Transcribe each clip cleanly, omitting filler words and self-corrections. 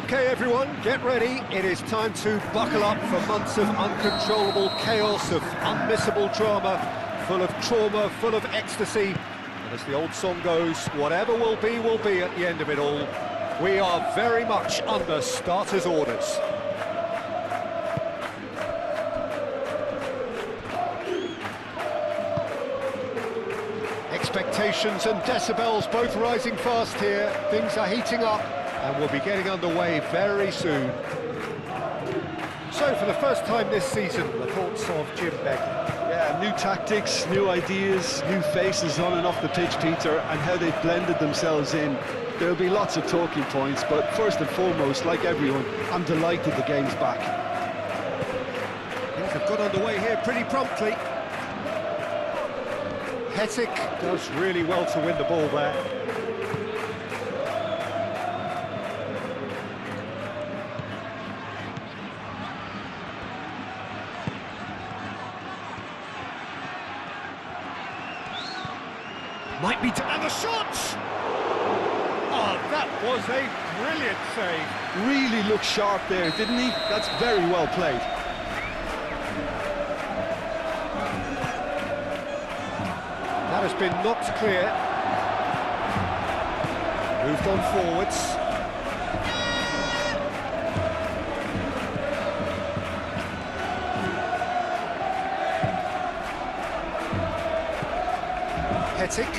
Okay, everyone, get ready. It is time to buckle up for months of uncontrollable chaos, of unmissable drama, full of trauma, full of ecstasy. And as the old song goes, whatever will be at the end of it all. We are very much under starters' orders. Expectations and decibels both rising fast here. Things are heating up. And we'll be getting underway very soon. So, for the first time this season, the thoughts of Jim Beglin. Yeah, new tactics, new ideas, new faces on and off the pitch, Peter, and how they've blended themselves in. There'll be lots of talking points, but first and foremost, like everyone, I'm delighted the game's back. Things have got underway here pretty promptly. Hetic does really well to win the ball there. Might be and the shot! Oh, that was a brilliant save. Really looked sharp there, didn't he? That's very well played. That has been knocked clear. Moved on forwards. Hetic.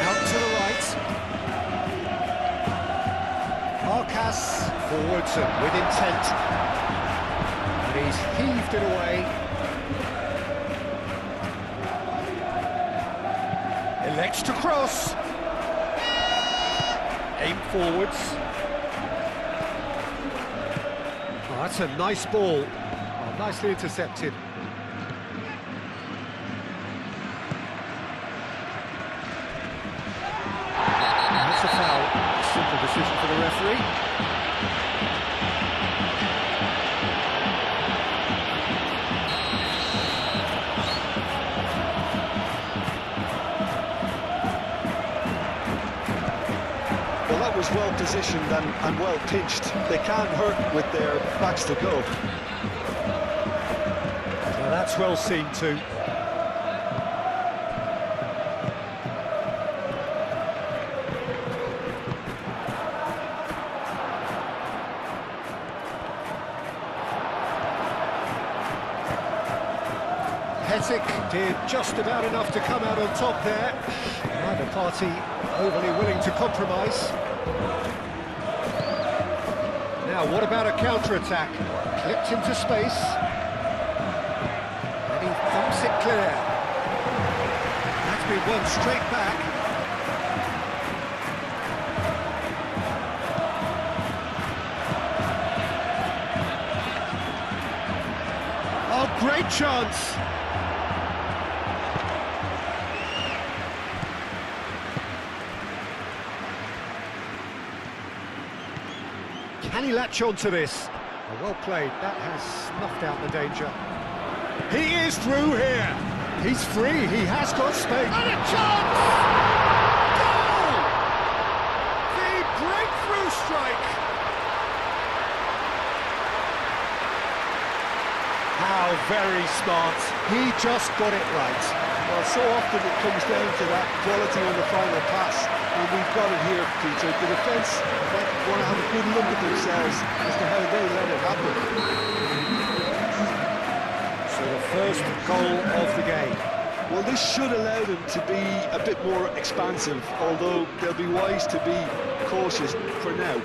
Out to the right. Arcas forwards and with intent. And he's heaved it away. Elects to cross. Aim forwards. Oh, that's a nice ball. Oh, nicely intercepted. That's a foul. Simple decision for the referee. Well, that was well positioned and well pitched. They can't hurt with their backs to goal. Well, that's well seen too. Hetic did just about enough to come out on top there. Neither party overly willing to compromise. Now, what about a counter-attack? Clipped into space. And he thumps it clear. That's been won straight back. Oh, great chance! Can he latch on to this? Oh, well played. That has snuffed out the danger. He is through here. He's free. He has got space. And a chance! Goal! The breakthrough strike. How very smart. He just got it right. Well, so often it comes down to that quality on the final pass, and we've got it here, Peter. The defence might want to have a good look at themselves as to how they let it happen. So the first goal of the game. Well, this should allow them to be a bit more expansive, although they'll be wise to be cautious for now.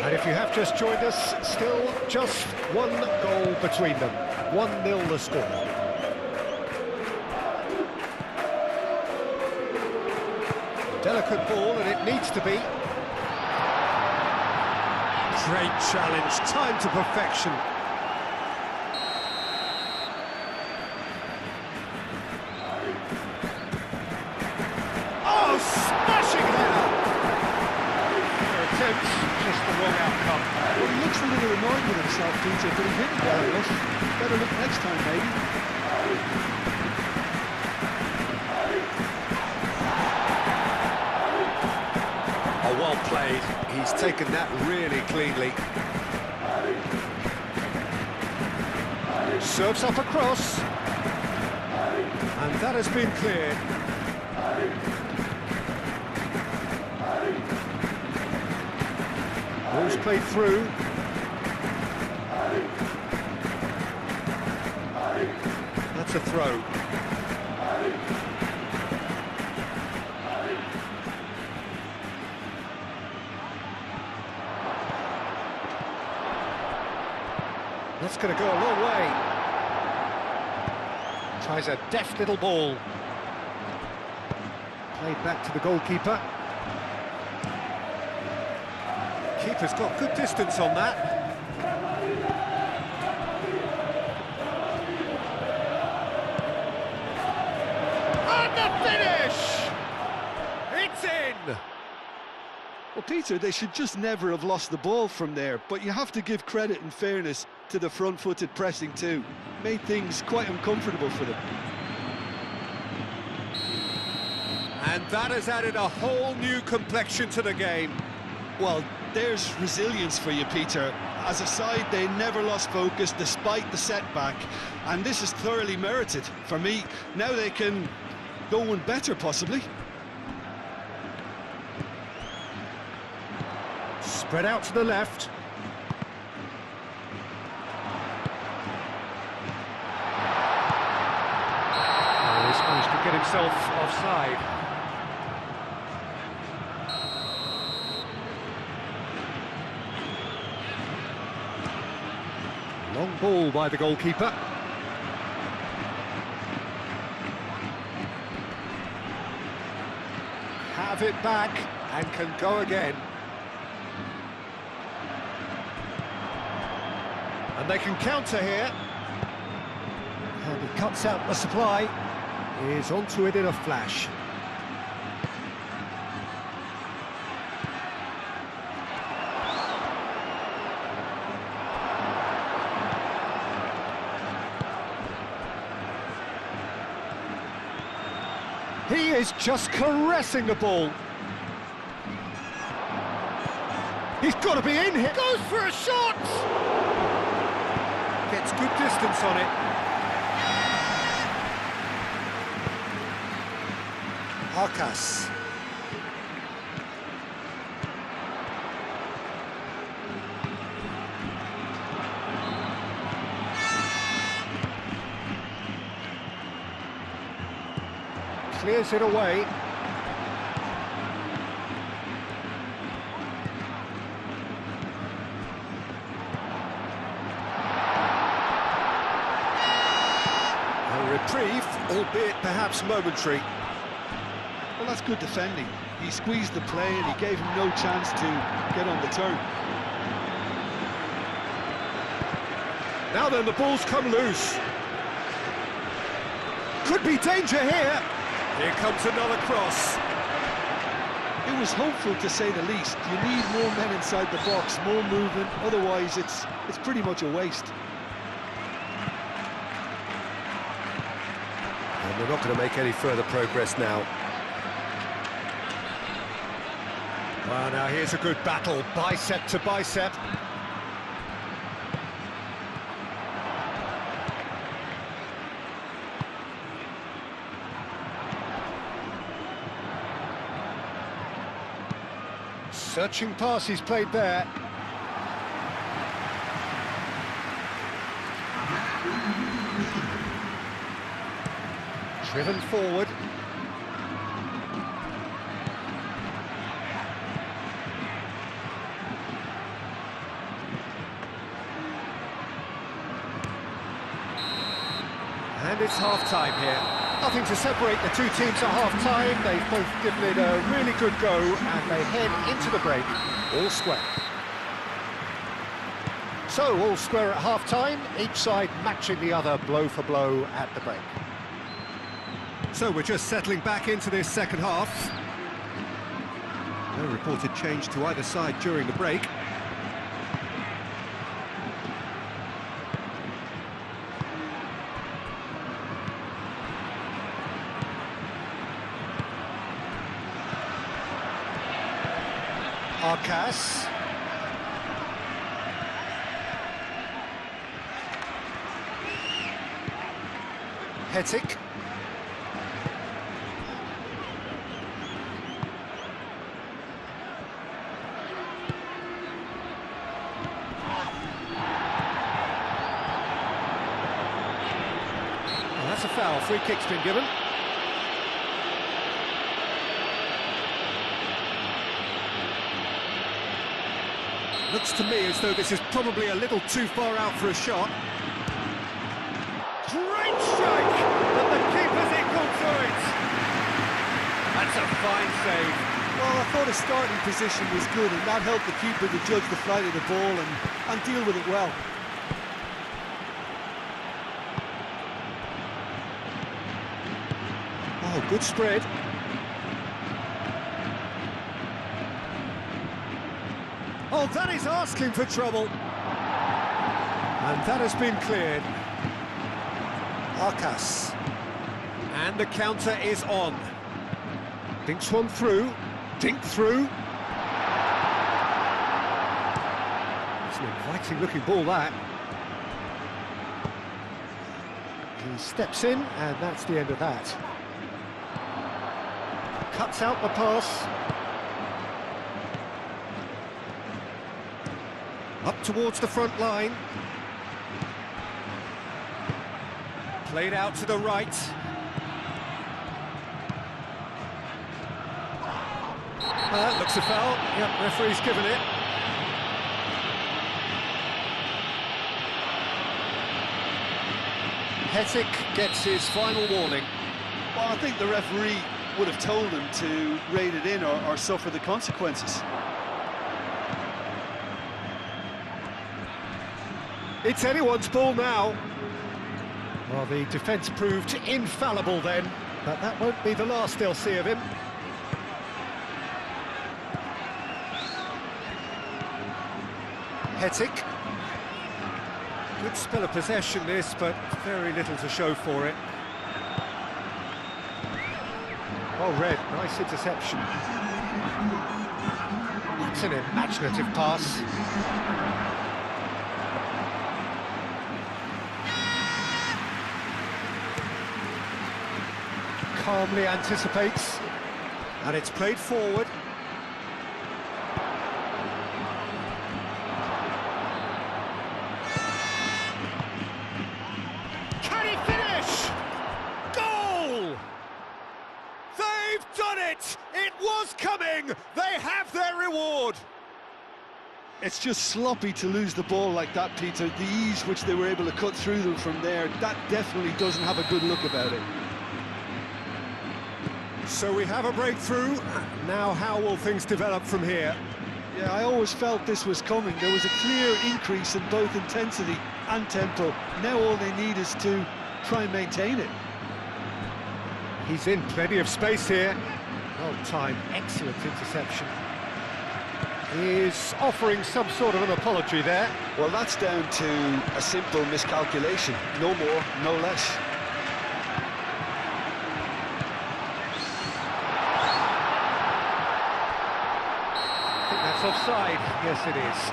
And if you have just joined us, still just one goal between them. 1-0 the score. Delicate ball, and it needs to be. Great challenge, time to perfection. Oh, smashing header! Their attempts, just the wrong outcome. Well, he looks a little little annoyed with himself, Peter, but he hit it well enough. Better look next time, maybe. Oh, well played. He's taken that really cleanly. Serves up across. And that has been cleared. Ball's played through. That's a throw. That's going to go a long way. Tries a deft little ball. Played back to the goalkeeper. Keeper's got good distance on that. And the finish! It's in! Well, Peter, they should just never have lost the ball from there, but you have to give credit and fairness to the front-footed pressing too. Made things quite uncomfortable for them. And that has added a whole new complexion to the game. Well, there's resilience for you, Peter. As a side, they never lost focus despite the setback, and this is thoroughly merited. For me, now they can go one better, possibly. Spread out to the left. Oh, he's managed to get himself offside. Long ball by the goalkeeper. Have it back and can go again. And they can counter here. And he cuts out the supply. Is onto it in a flash. He is just caressing the ball. He's got to be in here. Goes for a shot! Gets good distance on it. Arcas. Clears it away. A reprieve, albeit perhaps momentary. Well, that's good defending. He squeezed the play and he gave him no chance to get on the turn. Now then, the ball's come loose. Could be danger here. Here comes another cross. It was hopeful, to say the least. You need more men inside the box, more movement, otherwise it's pretty much a waste. And they're not going to make any further progress now. Well, now here's a good battle, bicep to bicep. Searching pass he's played there. Driven forward. And it's half-time here. Nothing to separate the two teams at half-time. They've both given it a really good go, and they head into the break all square. So, all square at half-time, each side matching the other blow for blow at the break. So we're just settling back into this second half. No reported change to either side during the break. Arcas. Hetic. Well, that's a foul. Free kick's been given. Looks to me as though this is probably a little too far out for a shot. Great strike! But the keeper's equal to it! That's a fine save. Well, I thought his starting position was good, and that helped the keeper to judge the flight of the ball and deal with it well. Oh, good spread. Oh, that is asking for trouble. And that has been cleared. Arcas. And the counter is on. Dinks one through. Dink through. It's an inviting looking ball, that. He steps in, and that's the end of that. Cuts out the pass. Up towards the front line. Played out to the right. That looks a foul. Yep, referee's given it. Hetic gets his final warning. Well, I think the referee would have told him to rate it in or suffer the consequences. It's anyone's ball now. Well, the defence proved infallible then, but that won't be the last they'll see of him. Hetic. Good spell of possession this, but very little to show for it. Well read, nice interception. That's an imaginative pass. Calmly anticipates, and it's played forward. Can he finish? Goal! They've done it! It was coming! They have their reward! It's just sloppy to lose the ball like that, Peter. The ease which they were able to cut through them from there, that definitely doesn't have a good look about it. So we have a breakthrough. Now how will things develop from here? Yeah, I always felt this was coming. There was a clear increase in both intensity and tempo. Now all they need is to try and maintain it. He's in plenty of space here. Well timed, excellent interception. He's offering some sort of an apology there. Well, that's down to a simple miscalculation. No more, no less. Offside, yes it is.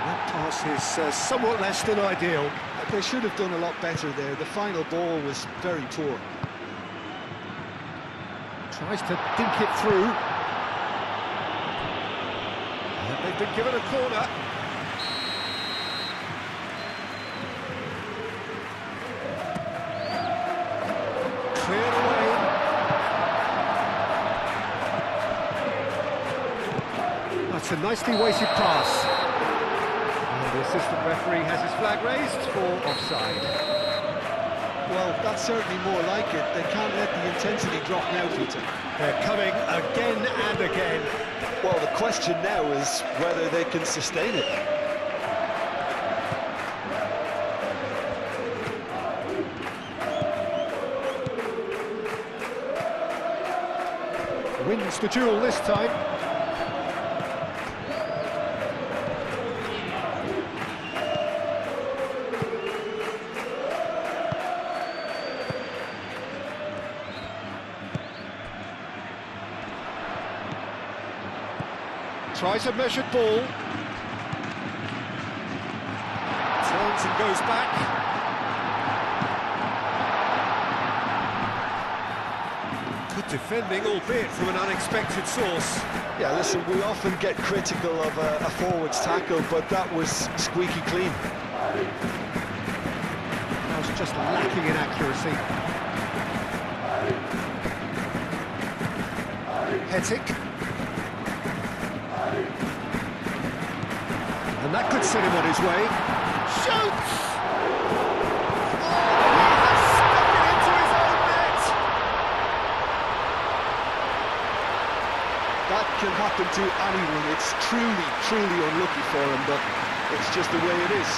That pass is somewhat less than ideal. They should have done a lot better there. The final ball was very poor. Tries to dink it through. And they've been given a corner. Cleared away. That's a nicely weighted pass. And the assistant referee has his flag raised for offside. Well, that's certainly more like it. They can't let the intensity drop now, Peter. They're coming again and again. Well, the question now is whether they can sustain it. Wins the duel this time. Tries a measured ball. Turns and goes back. Good defending, albeit from an unexpected source. Yeah, listen, we often get critical of a forward's tackle, but that was squeaky clean. That was just lacking in accuracy. Hetic. And that could send him on his way. Shoots! Oh, he has stuck it into his own net! That can happen to anyone. It's truly unlucky for him, but it's just the way it is.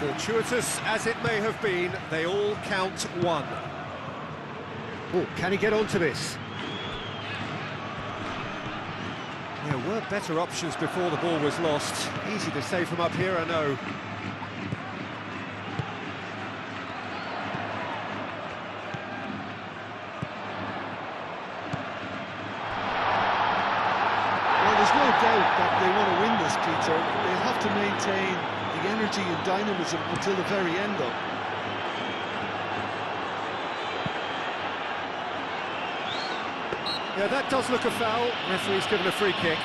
Fortuitous as it may have been, they all count one. Oh, can he get onto this? There were better options before the ball was lost. Easy to say from up here, I know. Well, there's no doubt that they want to win this, Peter. They have to maintain the energy and dynamism until the very end, though. Yeah, that does look a foul. Referee's given a free kick.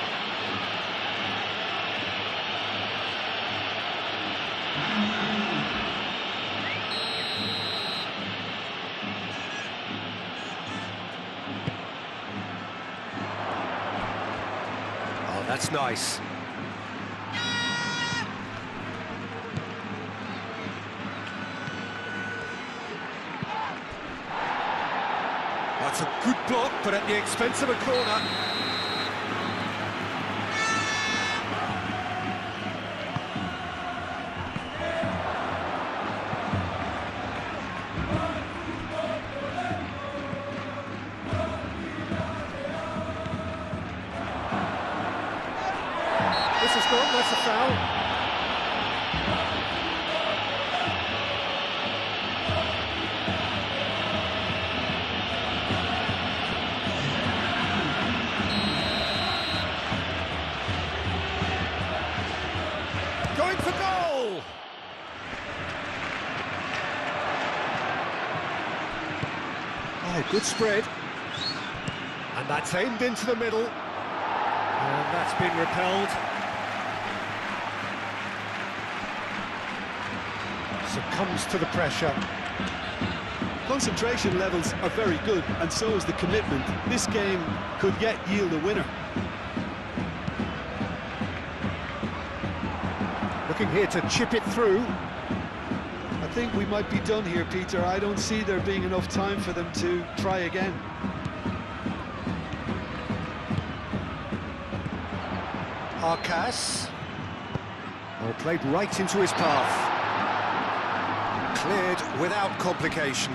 Oh, that's nice. That's a good block, but at the expense of a corner. This has gone, that's a foul. Going for goal! Oh, good spread. And that's aimed into the middle. And that's been repelled. Succumbs to the pressure. Concentration levels are very good, and so is the commitment. This game could yet yield a winner. Looking here to chip it through. I think we might be done here, Peter. I don't see there being enough time for them to try again. Arcas. Oh, played right into his path. Cleared without complication.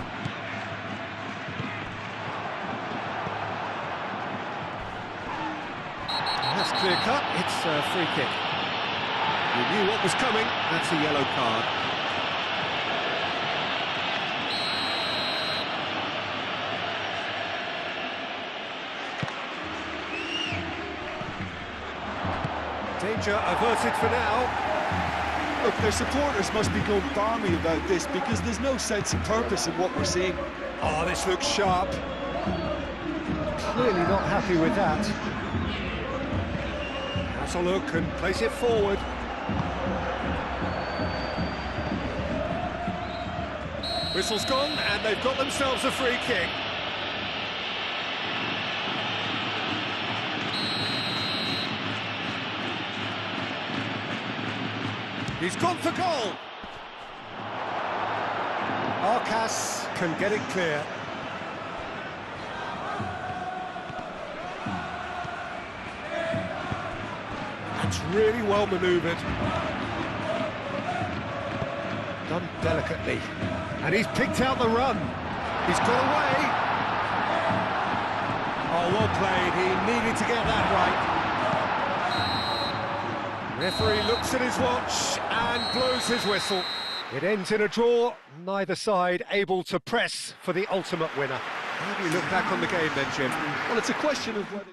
That's clear cut. It's a free kick. You knew what was coming. That's a yellow card. Danger averted for now. Look, their supporters must be going balmy about this because there's no sense of purpose in what we're seeing. Oh, this looks sharp. Clearly not happy with that. Has a look and place it forward. Whistle's gone, and they've got themselves a free kick. He's gone for goal. Arcas can get it clear. really well manoeuvred. Done delicately. And he's picked out the run. He's got away. Oh, well played. He needed to get that right. Referee looks at his watch and blows his whistle. It ends in a draw, neither side able to press for the ultimate winner. How do you look back on the game then, Jim? Well, it's a question of whether...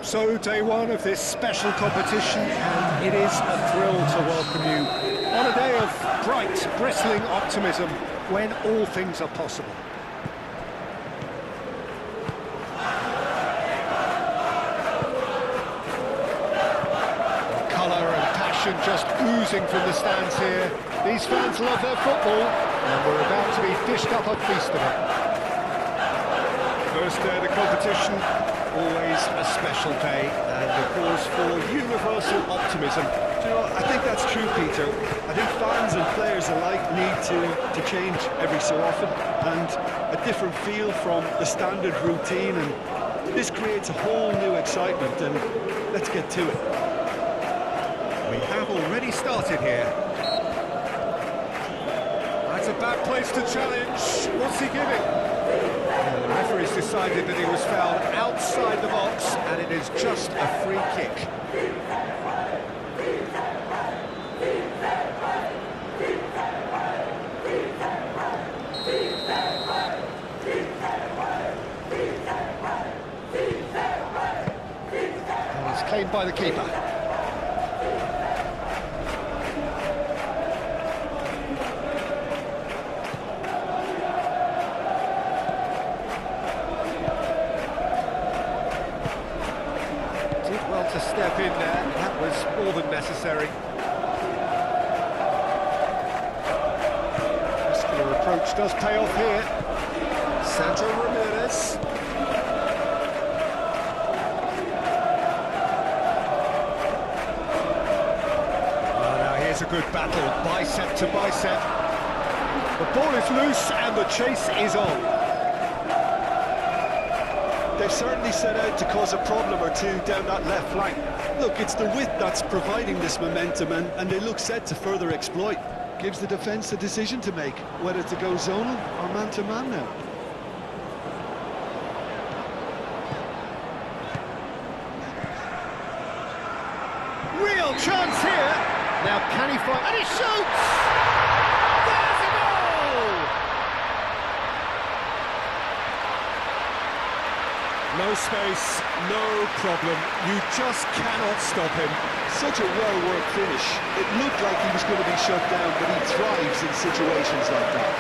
So, day one of this special competition, and it is a thrill to welcome you on a day of bright, bristling optimism when all things are possible. Colour and passion just oozing from the stands here. These fans love their football, and we're about to be dished up a feast of it. First day of the competition, always a special day, and a cause for universal optimism. Do you know, I think that's true, Peter. I think fans and players alike need to change every so often, and a different feel from the standard routine, and this creates a whole new excitement, and let's get to it. We have already started here. That's a bad place to challenge. What's he giving? The referee's decided that he was fouled outside the box, and it is just a free kick. And it's claimed by the keeper. To step in there, that was more than necessary. Muscular approach does pay off here. Sandro Ramirez. Oh, now here's a good battle, bicep to bicep. The ball is loose and the chase is on. They've certainly set out to cause a problem or two down that left flank. Look, it's the width that's providing this momentum, and they look set to further exploit. Gives the defence a decision to make, whether to go zonal or man-to-man now. Real chance here. Now can he find... and he shoots! There's a goal! No space, no problem. You just cannot stop him. Such a well-worked finish. It looked like he was going to be shut down, but he thrives in situations like that.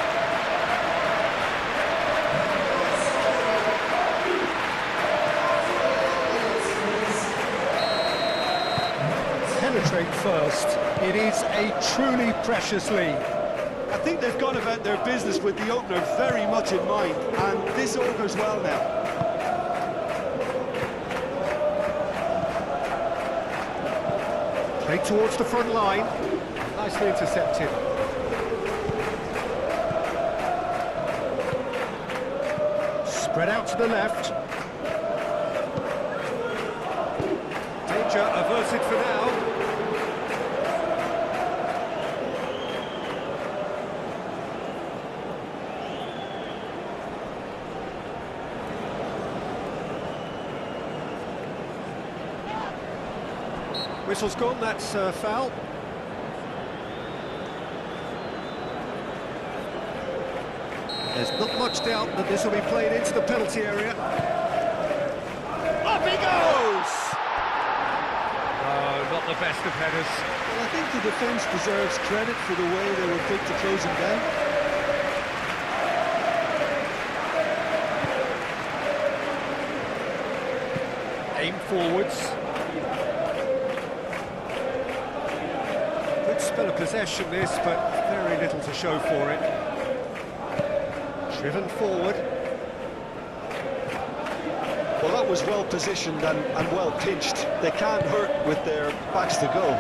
Penetrate first. It is a truly precious lead. I think they've gone about their business with the opener very much in mind, and this augurs well now. Played towards the front line. Nicely intercepted. Spread out to the left. Danger averted for now. Whistle's gone, that's a foul. There's not much doubt that this will be played into the penalty area. Up he goes! Oh, not the best of headers. Well, I think the defence deserves credit for the way they were quick to close him down. Aim forwards. Good spell of possession this, but very little to show for it. Driven forward. Well, that was well positioned and well pinched. They can't hurt with their backs to goal.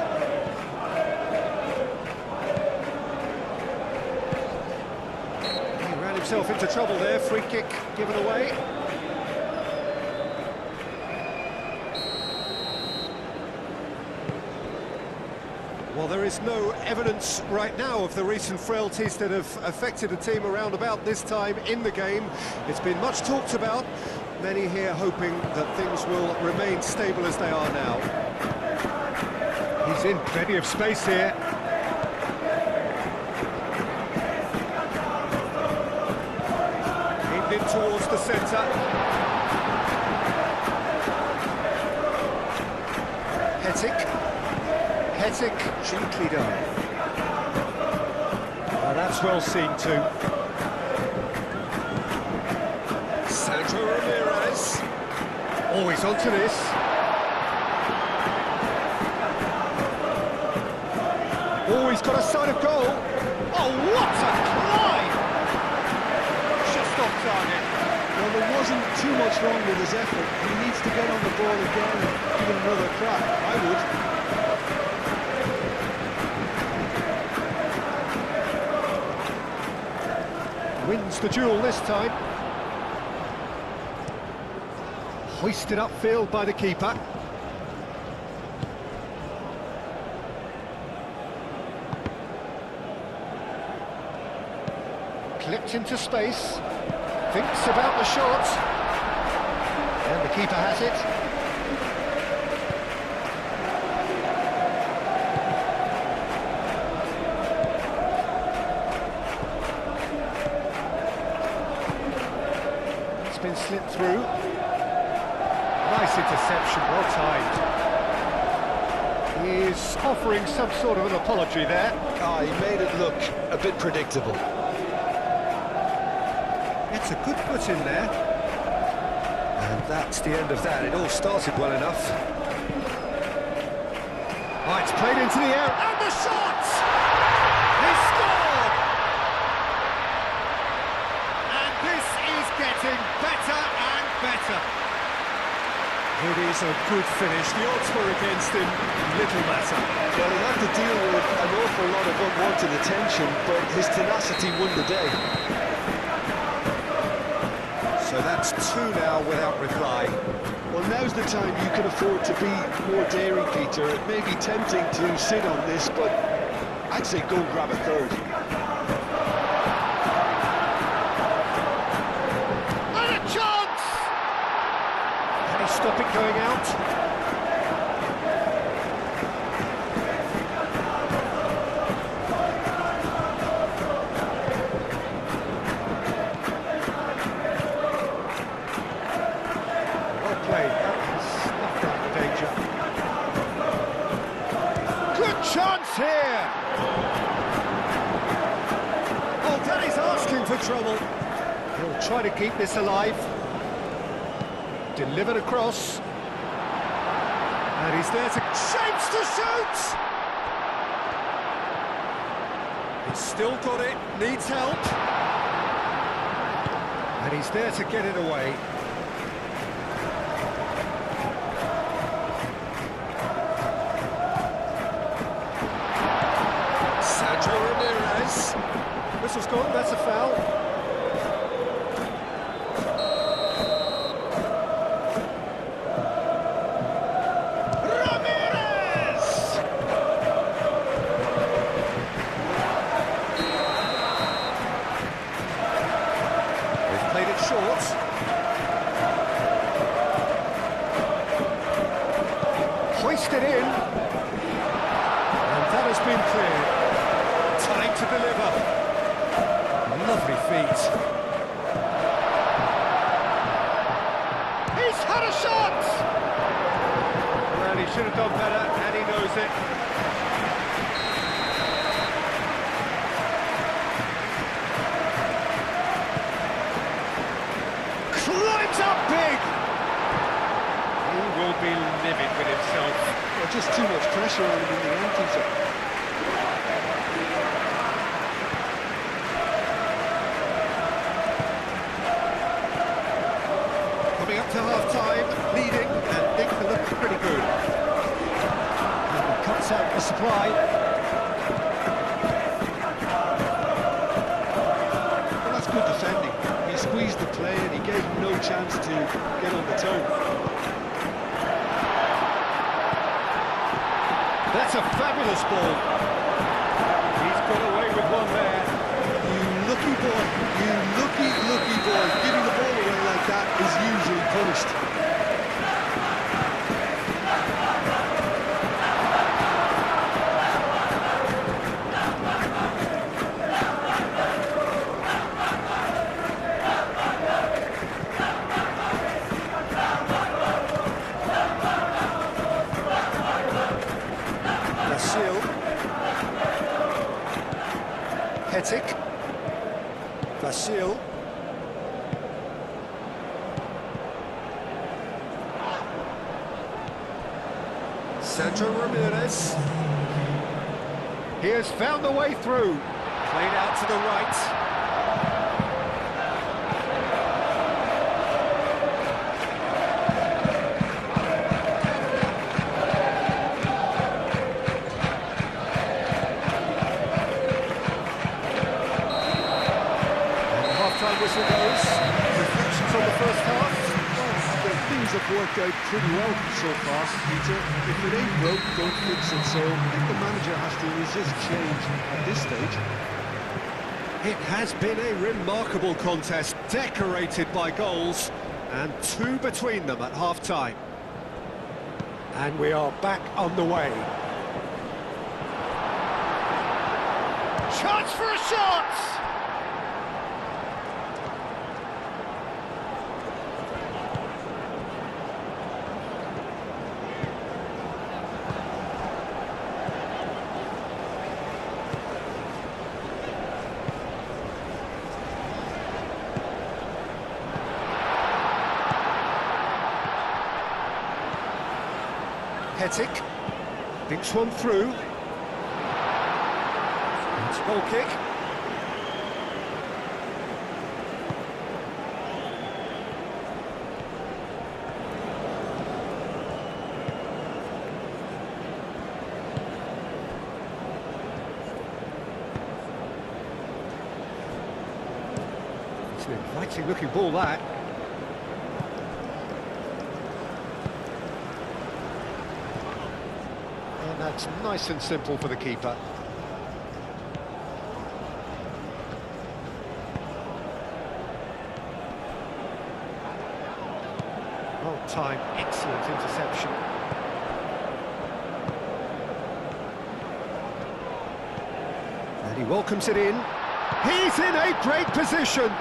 He ran himself into trouble there. Free kick given away. Well, there is no evidence right now of the recent frailties that have affected the team around about this time in the game. It's been much talked about, many here hoping that things will remain stable as they are now. He's in plenty of space here. Aimed in towards the centre. Hetic, gently done. Well, that's well seen too. Sandro Ramirez. Always onto this. He's got a sight of goal. Oh, what a climb! Just off target. Well, there wasn't too much wrong with his effort. He needs to get on the ball again and give it another crack. I would. Wins the duel this time. Hoisted upfield by the keeper. Clipped into space. Thinks about the shot. And the keeper has it. Been slipped through. Nice interception, well timed. He's offering some sort of an apology there. Ah, he made it look a bit predictable. It's a good put in there. And that's the end of that. It all started well enough. Oh, it's played into the air. And the shot! He scored! And this is getting better and better. It is a good finish. The odds were against him. Little matter. Well, he had to deal with an awful lot of unwanted attention, but his tenacity won the day. So that's two now without reply. Well, now's the time you can afford to be more daring, Peter. It may be tempting to sit on this, but I'd say go grab a third. And a chance! Can he stop it going out? Chance here! Oh, Danny's asking for trouble. He'll try to keep this alive. Delivered across. And he's there to... shapes to shoot! He's still got it, needs help. And he's there to get it away. Whistle's gone, that's a foul. support. Hoisted in. And that has been cleared. Time to deliver. Lovely feet. He's had a shot! Well, he should have done better, and he knows it. Climbs up big! He will be livid with himself. Well, just too much pressure on him in the end, Peter. Coming up to half-time, leading, and things are looking pretty good. And he cuts out the supply. Well, that's good defending. He squeezed the play and he gave him no chance to get on the turn. That's a fabulous ball. He's got away with one there. You lucky boy, you lucky boy. Giving the ball away like that is usually punished. Hetic. Vasil. Sandro Ramirez. He has found the way through. Played out to the right. Whistle goes. Reflections on the first half. Well, things have worked out pretty well so far, Peter. If it ain't broke, don't fix it. So I think the manager has to resist change at this stage. It has been a remarkable contest, decorated by goals, and two between them at half-time. And we are back on the way. Chance for a shot! Hetic thinks one through. It's a goal kick. It's an inviting looking ball, that. That's nice and simple for the keeper. Well timed, excellent interception. And he welcomes it in. He's in a great position.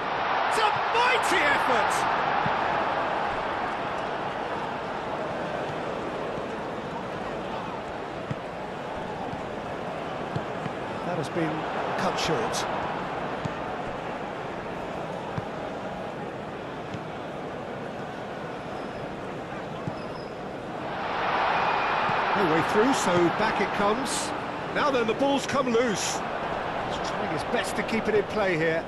It's a mighty effort. That has been cut short. No way through, so back it comes. Now then, the ball's come loose. He's trying his best to keep it in play here.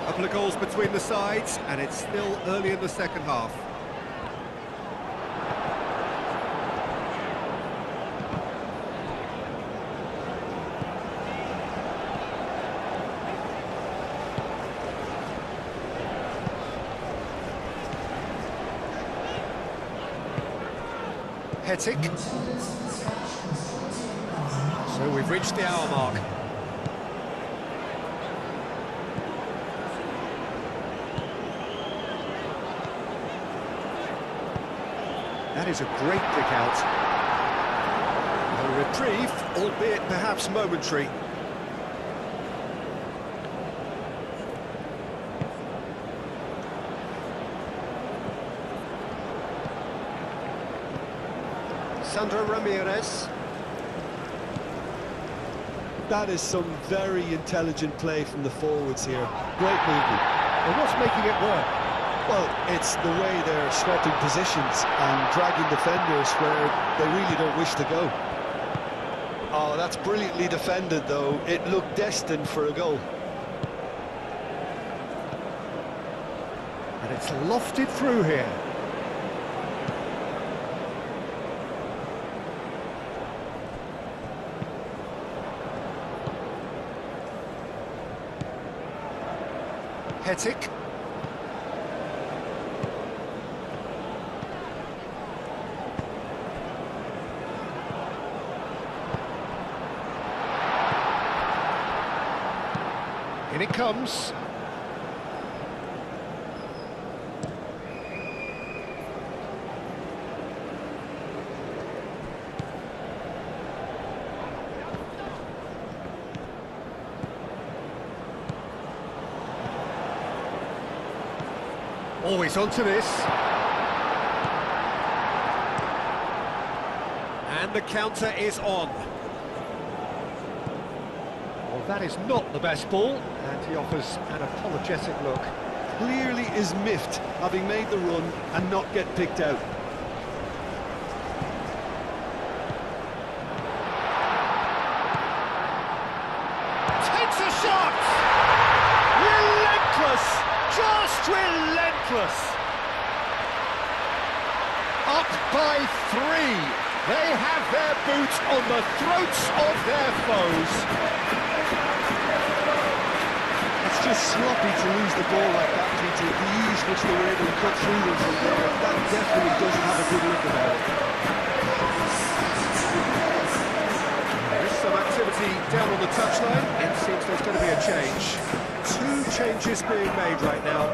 Couple of goals between the sides, and it's still early in the second half. Hetic. So So we've reached the hour mark. That is a great kick out. A reprieve, albeit perhaps momentary. Sandro Ramirez. That is some very intelligent play from the forwards here. Great movement. And what's making it work? Well, it's the way they're swapping positions and dragging defenders where they really don't wish to go. Oh, that's brilliantly defended, though. It looked destined for a goal. And it's lofted through here. Hetic. In it comes. Always onto this. And the counter is on. Well, that is not the best ball, and he offers an apologetic look. Clearly is miffed, having made the run and not get picked out. Takes a shot! Relentless! Just relentless! Up by 3. They have their boots on the throats of their foes. It's just sloppy to lose the ball like that, Peter. The ease which they were able to cut through them from there, that definitely doesn't have a good look about it. There's some activity down on the touchline. It seems there's going to be a change. 2 changes being made right now.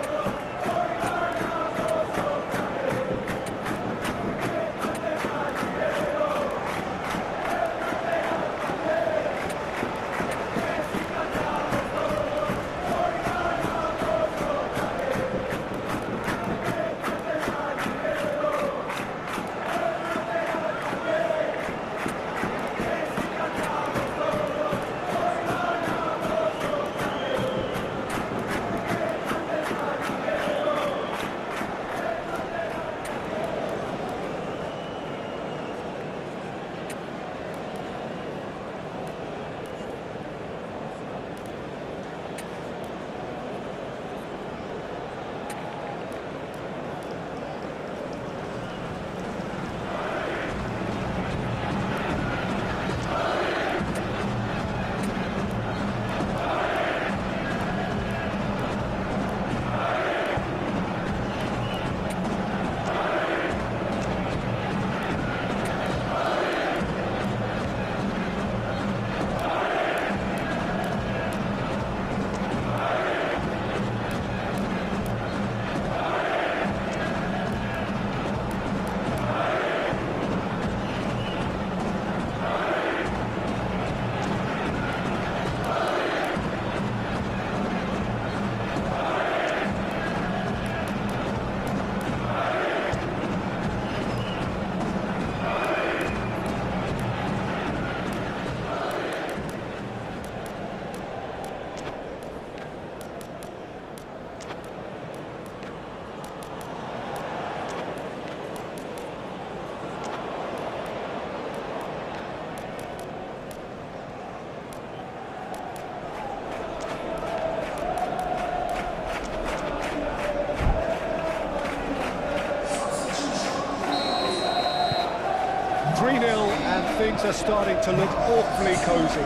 Things are starting to look awfully cosy.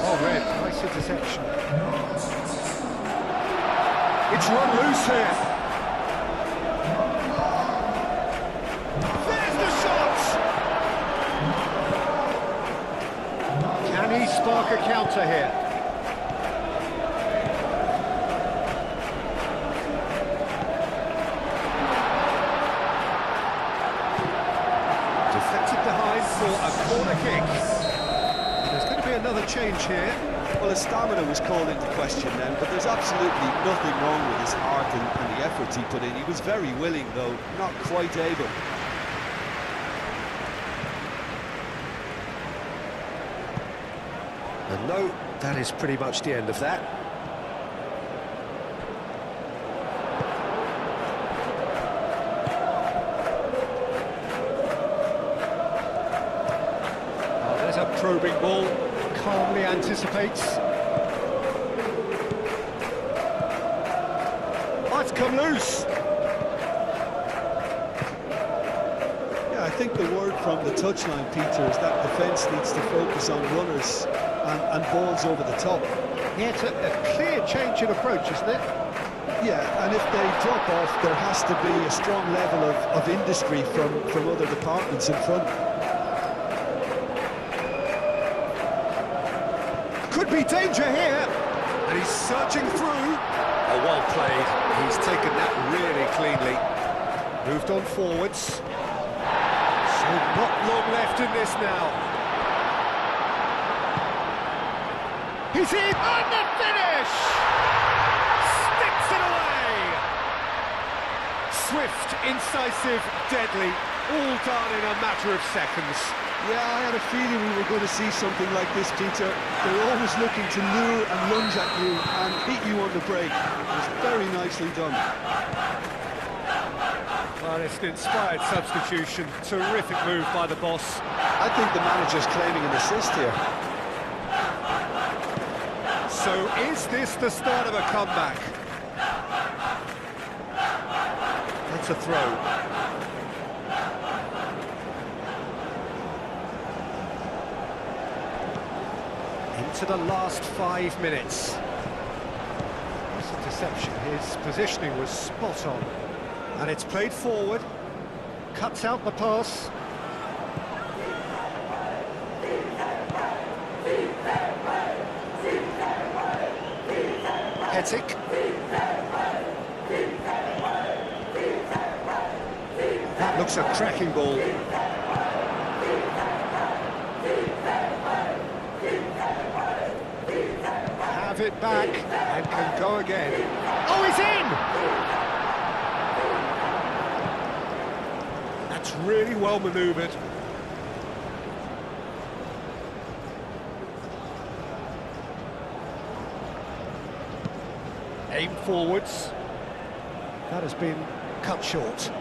Oh, Red, nice interception. It's run loose here. There's the shot! spark a counter here. Deflected behind for a corner kick. And there's going to be another change here. Well, his stamina was called into question then, but there's absolutely nothing wrong with his heart and the efforts he put in. He was very willing, though, not quite able. And no, that is pretty much the end of that. Oh, there's a probing ball, calmly anticipates. Oh, it's come loose. Yeah, I think the word from the touchline, Peter, is that defence needs to focus on runners and balls over the top. Yeah, it's a clear change in approach, isn't it? Yeah, and if they drop off, there has to be a strong level of industry from other departments in front. Could be danger here, and he's surging through. Oh, well played. He's taken that really cleanly. Moved on forwards. So not long left in this now. He's in, and the finish! Sticks it away! Swift, incisive, deadly, all done in a matter of seconds. Yeah, I had a feeling we were going to see something like this, Peter. They're always looking to lure and lunge at you and hit you on the break. It was very nicely done. Well, it's an inspired substitution. Terrific move by the boss. I think the manager's claiming an assist here. So is this the start of a comeback? That's a throw. Into the last 5 minutes. That's a deception. His positioning was spot on. And it's played forward. Cuts out the pass. Hetic. That looks a cracking ball. Have it back and can go again. Oh, he's in! That's really well manoeuvred. Aim forwards. That has been cut short.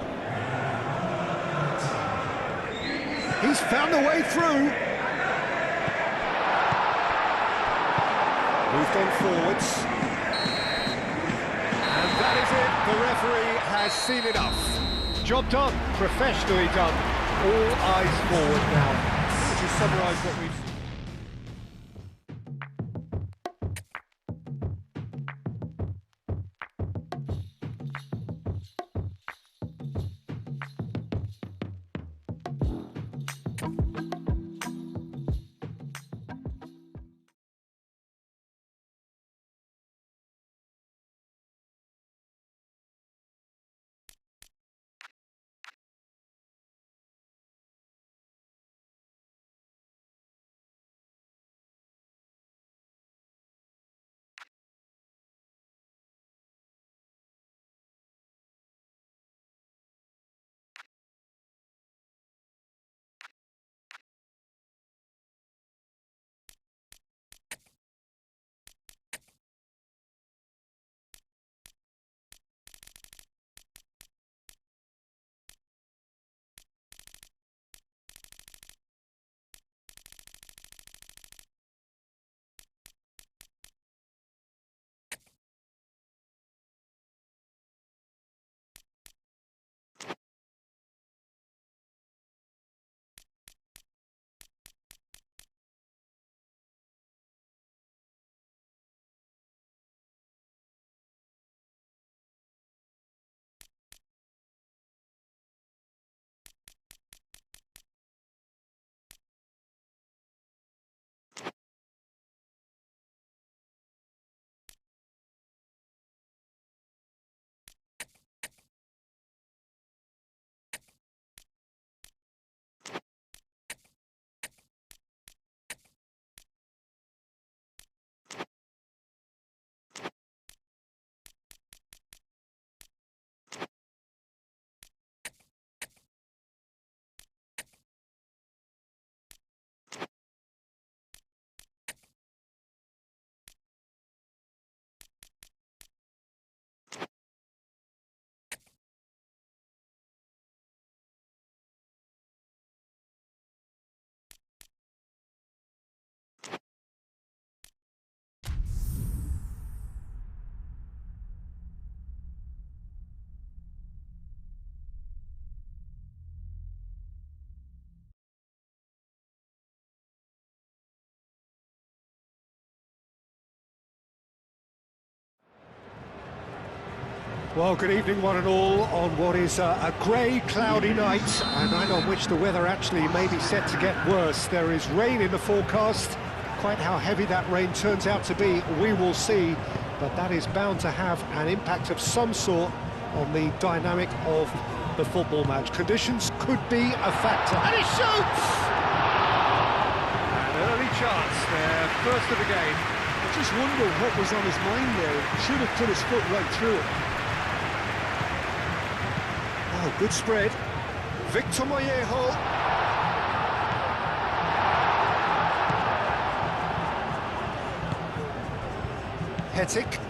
He's found a way through. Moved on forwards. And that is it. The referee has seen enough. Job done. Professionally done. All eyes forward now. Would you summarise what we've seen? Well, good evening, one and all, on what is a grey, cloudy night, a night on which the weather actually may be set to get worse. There is rain in the forecast. Quite how heavy that rain turns out to be, we will see, but that is bound to have an impact of some sort on the dynamic of the football match. Conditions could be a factor. And he shoots! An early chance there, first of the game. I just wonder what was on his mind there. He should have put his foot right through it. Oh, good spread. Victor Mollejo. Hetic.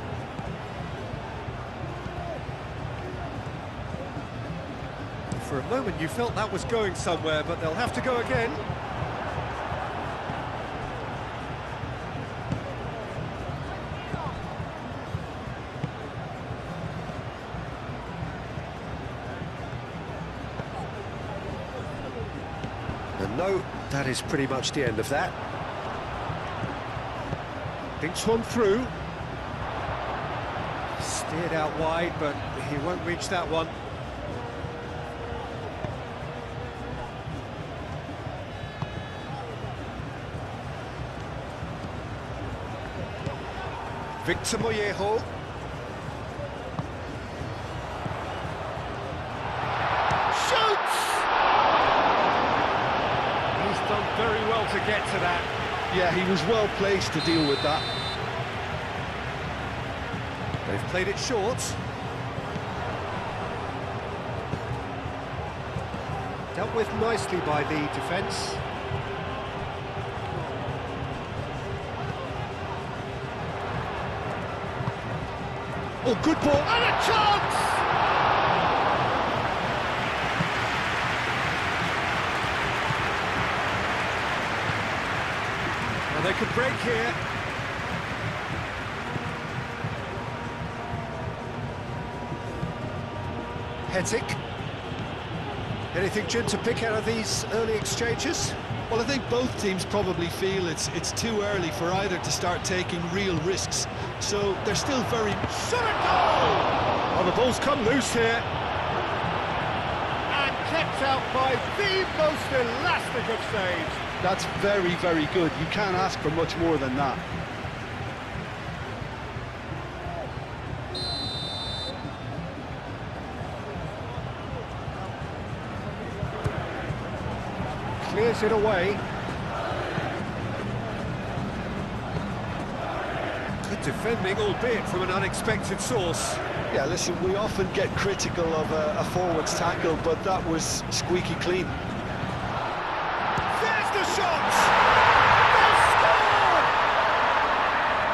For a moment you felt that was going somewhere, but they'll have to go again. And no, that is pretty much the end of that. Thinks one through. Steered out wide, but he won't reach that one. Victor Mollejo. Shoots! He's done very well to get to that. Yeah, he was well placed to deal with that. They've played it short. Dealt with nicely by the defence. Oh, good ball, and a chance! And they could break here. Hetic. Anything, Jim, to pick out of these early exchanges? Well, I think both teams probably feel it's too early for either to start taking real risks. So they're still very... Shot a goal! Oh, the ball's come loose here. And kept out by the most elastic of saves. That's very, very good. You can't ask for much more than that. Clears it away. Good defending, albeit from an unexpected source. Yeah, listen, we often get critical of a forward's tackle, but that was squeaky clean. There's the shot! They've scored!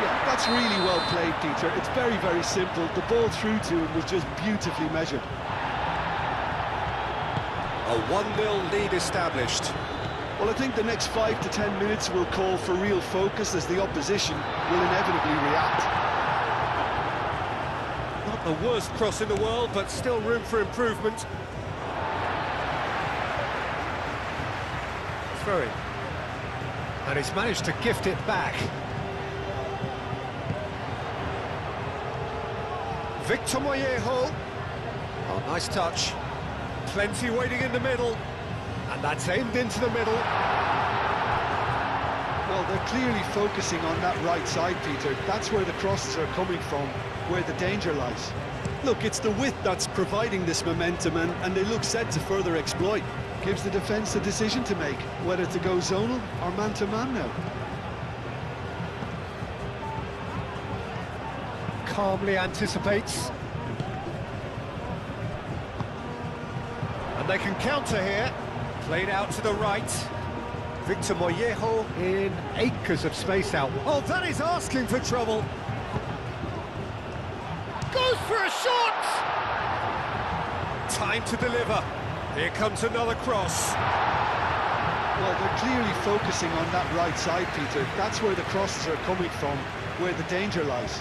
Yeah, that's really well played, Peter. It's very, very simple. The ball through to him was just beautifully measured. A 1-0 lead established. Well, I think the next 5 to 10 minutes will call for real focus as the opposition will inevitably react. Not the worst cross in the world, but still room for improvement. Throw-in. And he's managed to gift it back. Victor Mollejo. Oh, nice touch. Plenty waiting in the middle. And that's aimed into the middle. Well, they're clearly focusing on that right side, Peter. That's where the crosses are coming from, where the danger lies. Look, it's the width that's providing this momentum, and they look set to further exploit. Gives the defence a decision to make, whether to go zonal or man-to-man now. Calmly anticipates. And they can counter here. Played out to the right. Victor Mollejo in acres of space out. Oh, that is asking for trouble. Goes for a shot! Time to deliver. Here comes another cross. Well, they're clearly focusing on that right side, Peter. That's where the crosses are coming from, where the danger lies.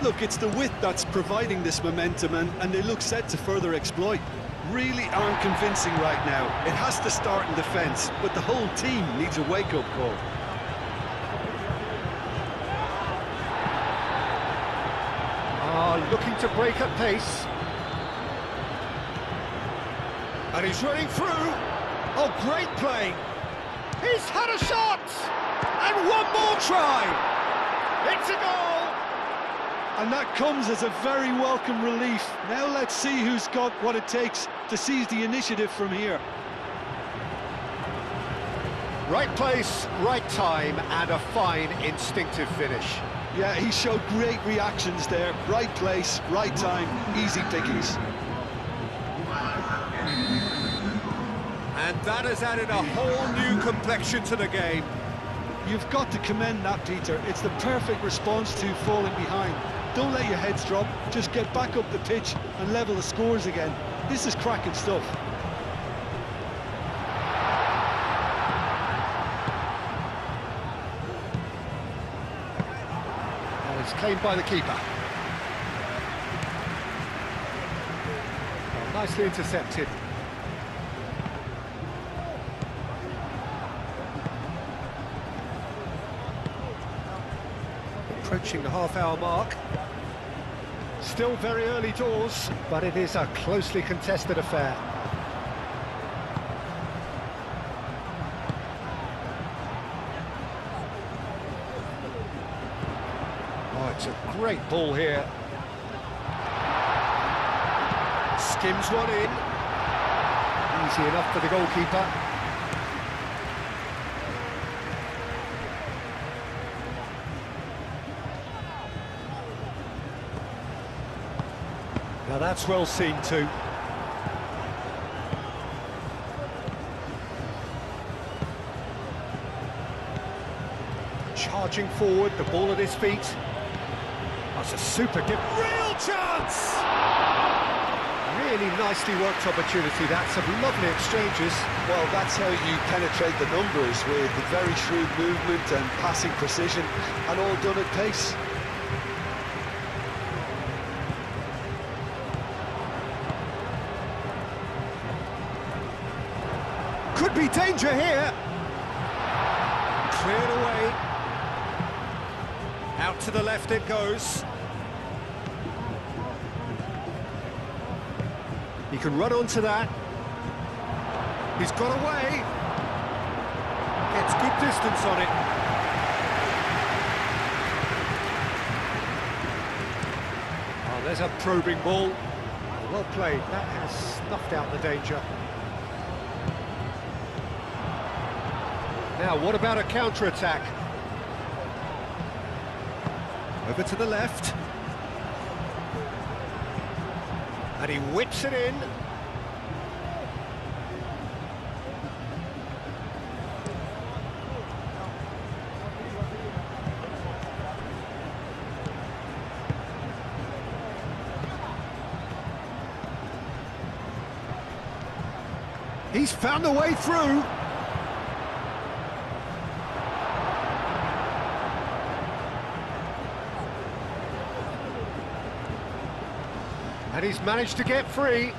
Look, it's the width that's providing this momentum, and they look set to further exploit. Really aren't convincing right now. It has to start in defence, but the whole team needs a wake-up call. Looking to break at pace. And he's running through. Oh, great play. He's had a shot! And one more try! It's a goal! And that comes as a very welcome relief. Now let's see who's got what it takes to seize the initiative from here. Right place, right time, and a fine instinctive finish. Yeah, he showed great reactions there. Right place, right time, easy pickings. And that has added a whole new complexion to the game. You've got to commend that, Peter. It's the perfect response to falling behind. Don't let your heads drop, just get back up the pitch and level the scores again. This is cracking stuff. And it's claimed by the keeper. Well, nicely intercepted. Approaching the half-hour mark. Still very early doors, but it is a closely contested affair. Oh, it's a great ball here. Skims one in. Easy enough for the goalkeeper. Now that's well seen too. Charging forward, the ball at his feet. That's a super give. Real chance! Really nicely worked opportunity. That's some lovely exchanges. Well, that's how you penetrate the numbers, with very shrewd movement and passing precision, and all done at pace. Could be danger here. Cleared away. Out to the left it goes. He can run onto that. He's got away. Gets good distance on it. Oh, there's a probing ball. Well played. That has snuffed out the danger. Now, what about a counter-attack? Over to the left. And he whips it in. He's found a way through. And he's managed to get free.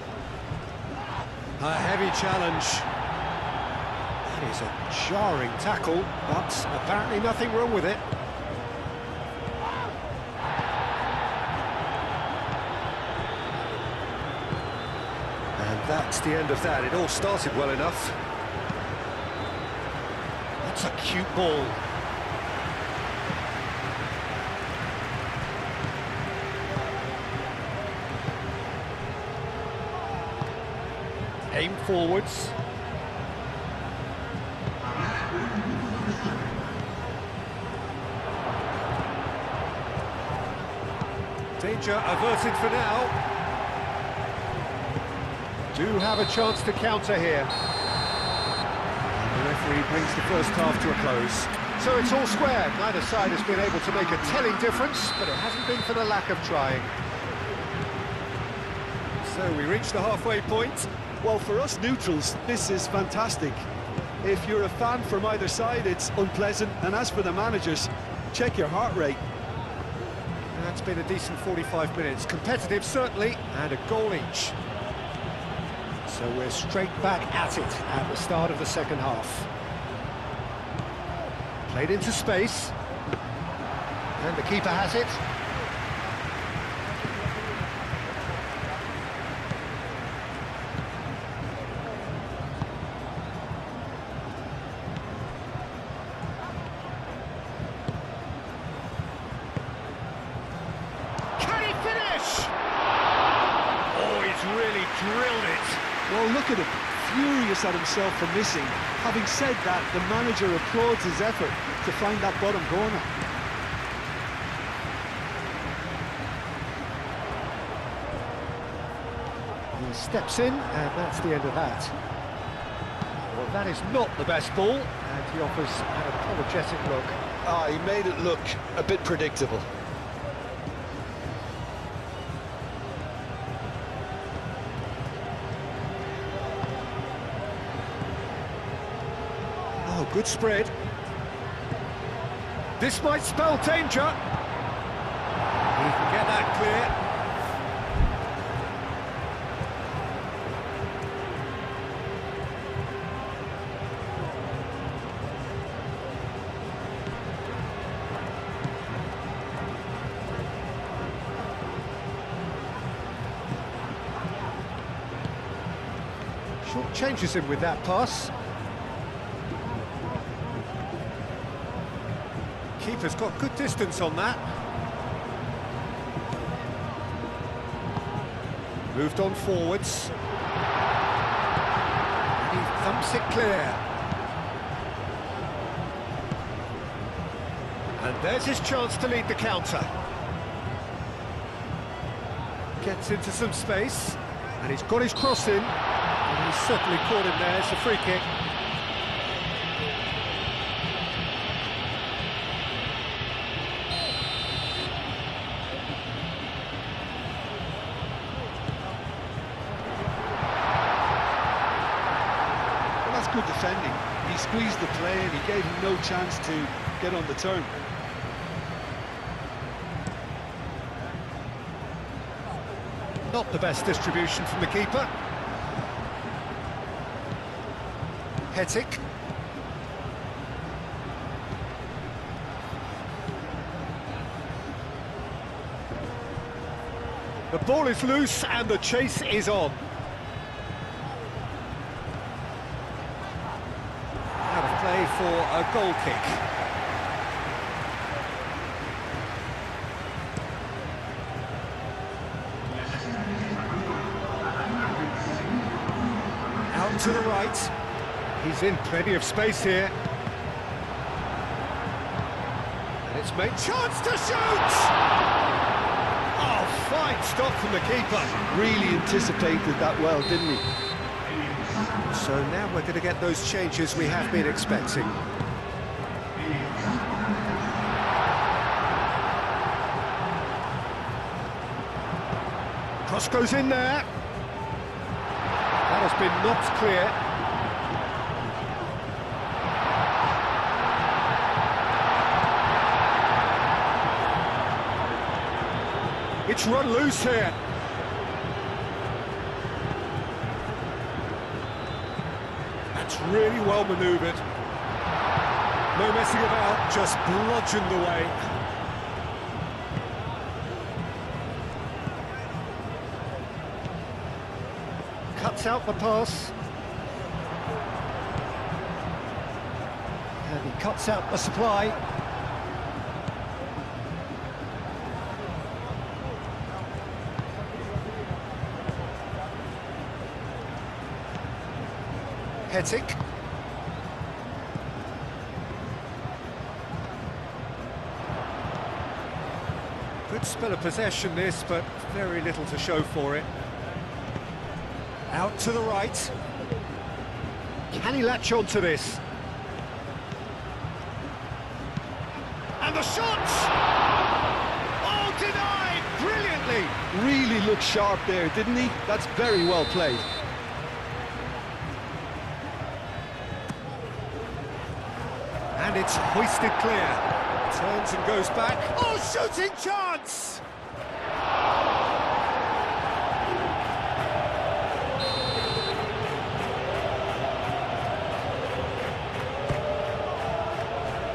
A heavy challenge. That is a jarring tackle, but apparently nothing wrong with it. And that's the end of that. It all started well enough. That's a cute ball. Aim forwards. Danger averted for now. Do have a chance to counter here. And the referee brings the first half to a close. So it's all square. Neither side has been able to make a telling difference, but it hasn't been for the lack of trying. So we reach the halfway point. Well, for us neutrals, this is fantastic. If you're a fan from either side, it's unpleasant. And as for the managers, check your heart rate. That's been a decent 45 minutes. Competitive, certainly, and a goal each. So we're straight back at it at the start of the second half. Played into space. And the keeper has it. drilled it. Well, look at him, furious at himself for missing. Having said that, the manager applauds his effort to find that bottom corner. He steps in, and that's the end of that. Well, that is not the best ball, and he offers an apologetic look. Ah, he made it look a bit predictable. Oh, good spread. This might spell danger. He can get that clear. Short changes him with that pass. Keeper's got good distance on that. Moved on forwards. And he thumps it clear. And there's his chance to lead the counter. Gets into some space, and he's got his cross in. And he's certainly caught him there. It's a free kick. Well, that's good defending. He squeezed the play and he gave him no chance to get on the turn. Not the best distribution from the keeper. Hetic. The ball is loose and the chase is on. Out of play for a goal kick. Out to the right. He's in plenty of space here. And it's made chance to shoot! Oh, fine stop from the keeper. Really anticipated that well, didn't he? So now we're going to get those changes we have been expecting. Cross goes in there. That has been knocked clear. It's run loose here. That's really well manoeuvred. No messing about, just bludgeoned away. Cuts out the pass. And he cuts out the supply. Hetic. Good spell of possession this, but very little to show for it. Out to the right. Can he latch on to this? And the shot! Oh, denied! Brilliantly! Really looked sharp there, didn't he? That's very well played. And it's hoisted clear. Turns and goes back. Oh, shooting chance!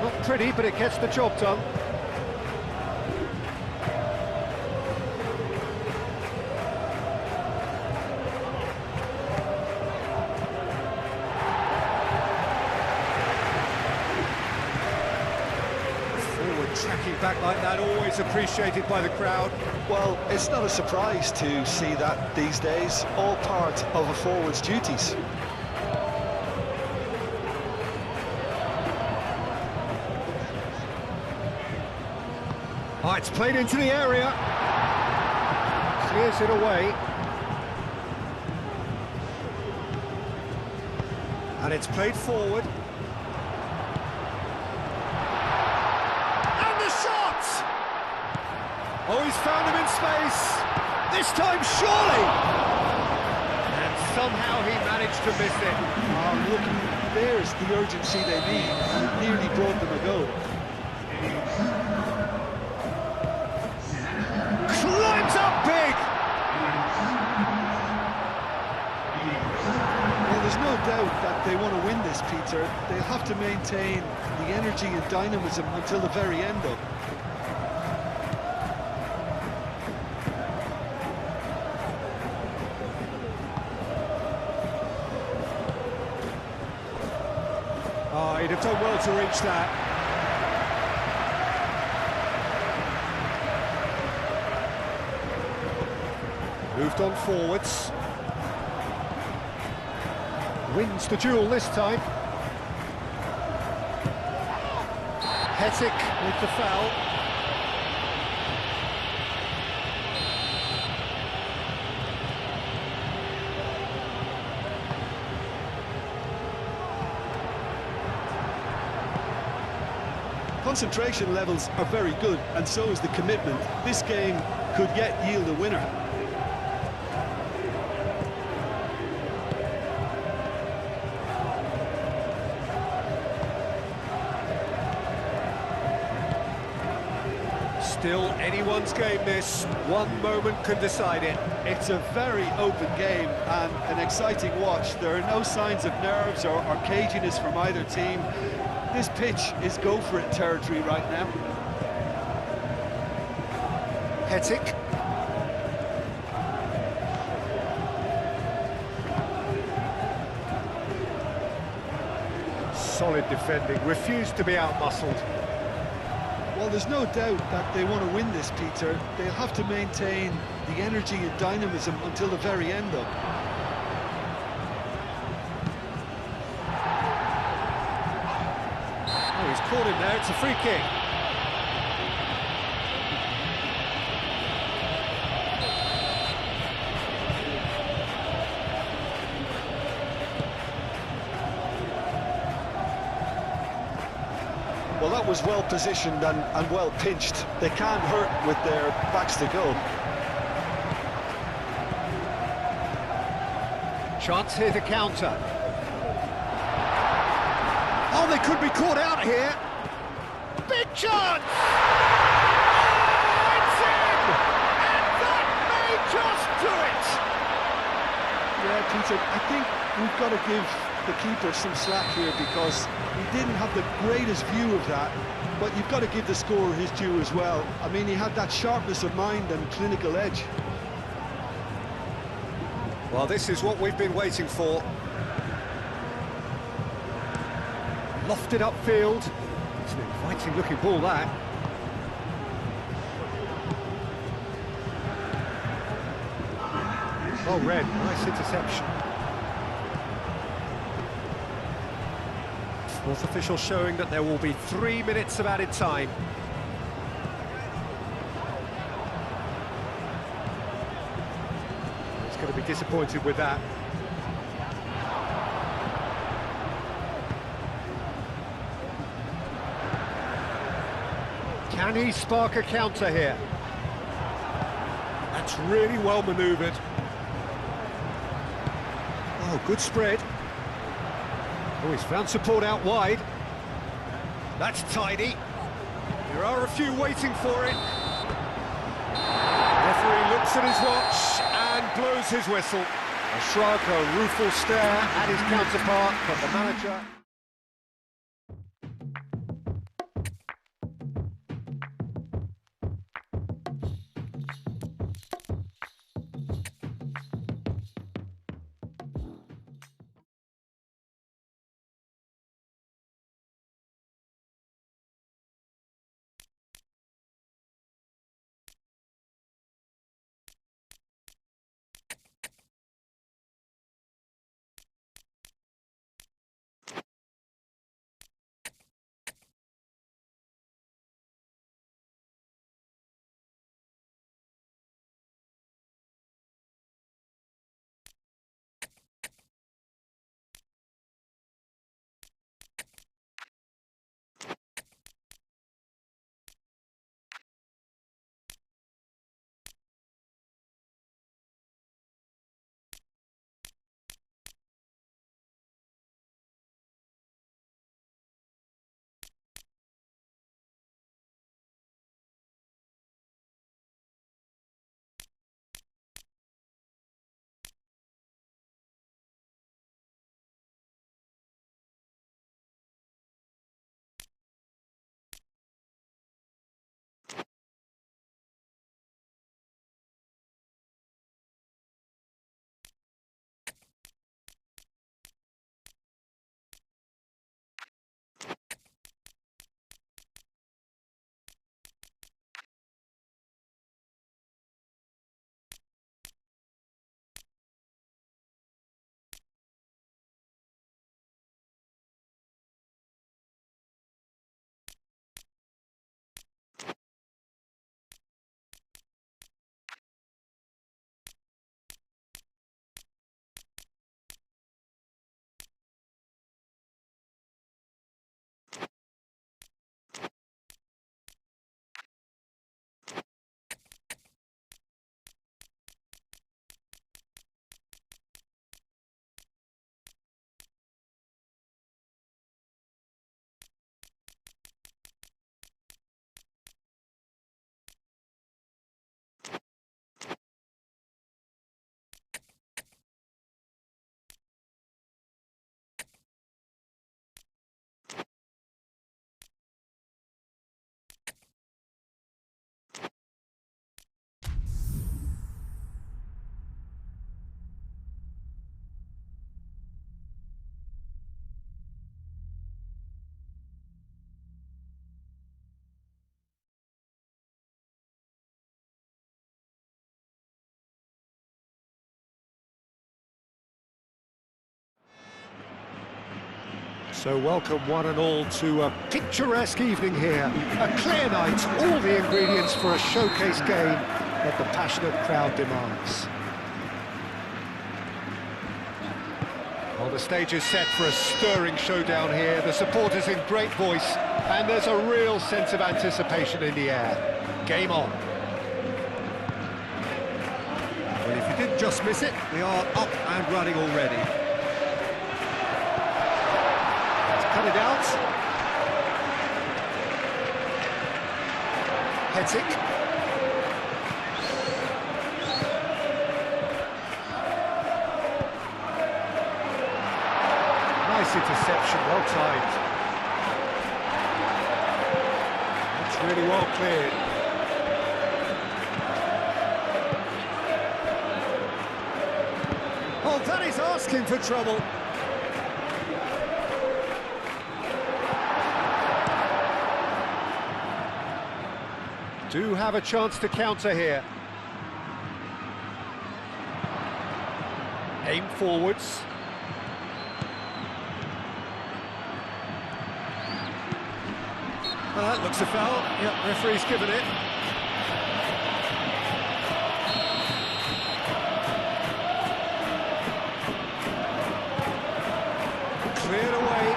Not pretty, but it gets the job done. Tracking back like that, always appreciated by the crowd. Well, it's not a surprise to see that these days, all part of a forward's duties. Oh, it's played into the area. Clears it away. And it's played forward. And the shot! Oh, he's found him in space. This time, surely! And somehow he managed to miss it. Oh, look, there's the urgency they need, and it nearly brought them a goal. Climbs up big! Well, there's no doubt that they want to win this, Peter. They'll have to maintain the energy and dynamism until the very end, though. Oh, he'd have done well to reach that. Moved on forwards. Wins the duel this time. Hetic with the foul. Concentration levels are very good, and so is the commitment. This game could yet yield a winner. Still anyone's game this. One moment can decide it. It's a very open game and an exciting watch. There are no signs of nerves or caginess from either team. This pitch is go-for-it territory right now. Hetic. Solid defending, refused to be outmuscled. Well, there's no doubt that they want to win this, Peter. They'll have to maintain the energy and dynamism until the very end, though. Oh, he's caught him there, it's a free kick. Well, that was well positioned and well pinched. They can't hurt with their backs to goal. Chance here to counter. Oh, they could be caught out here. Big chance! Oh, it's in! And that may just do it! Yeah, Peter, I think we've got to give the keeper some slack here because he didn't have the greatest view of that, but you've got to give the scorer his due as well. I mean, he had that sharpness of mind and clinical edge. Well, this is what we've been waiting for. Lofted upfield. It's an inviting-looking ball, that. Well read, nice interception. Fourth official showing that there will be 3 minutes of added time. He's going to be disappointed with that. Can he spark a counter here? That's really well manoeuvred. Oh, good spread. Oh, he's found support out wide. That's tidy. There are a few waiting for it. Referee looks at his watch and blows his whistle. A shrug, a rueful stare at his counterpart, but the manager... So welcome one and all to a picturesque evening here. A clear night, all the ingredients for a showcase game that the passionate crowd demands. Well, the stage is set for a stirring showdown here. The supporters in great voice, and there's a real sense of anticipation in the air. Game on. Well, if you didn't just miss it, we are up and running already. Cut it out. Hetic. Nice interception, well timed. That's really well cleared. Oh, that is asking for trouble. Do have a chance to counter here. Aim forwards. Well, that looks a foul. Yeah, referee's given it. Cleared away.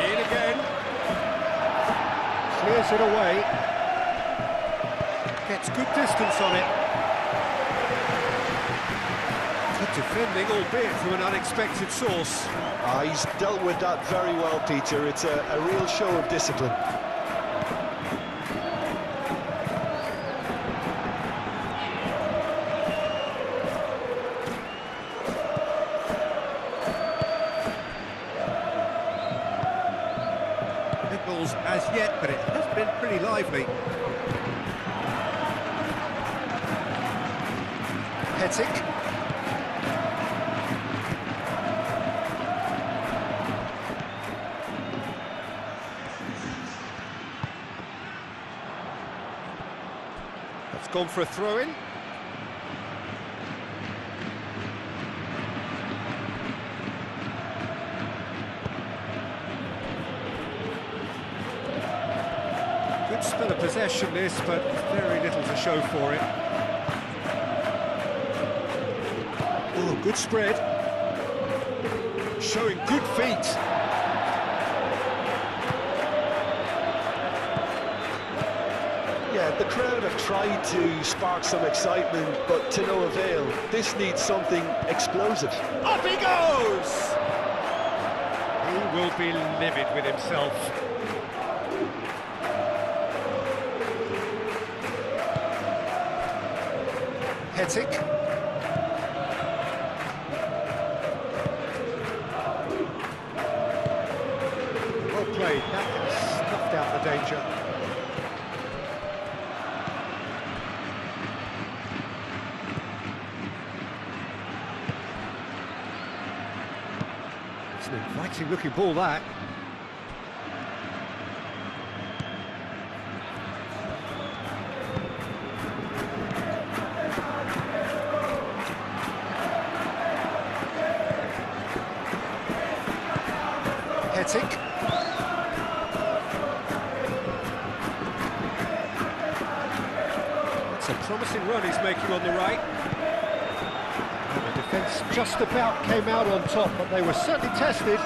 In again. Clears it away. Gets good distance on it. Good defending, albeit from an unexpected source. He's dealt with that very well, Peter. It's a real show of discipline. Nichols as yet, but it has been pretty lively. Hetic. That's gone for a throw-in. Good spell of possession this, but very little to show for it. Oh, good spread. Showing good feet. Yeah, the crowd have tried to spark some excitement, but to no avail. This needs something explosive. Up he goes! He will be livid with himself. Hetic. Well played, that has snuffed out the danger. It's an inviting looking ball, that. Hetic. That's a promising run he's making on the right. And the defence just about came out on top, but they were certainly tested.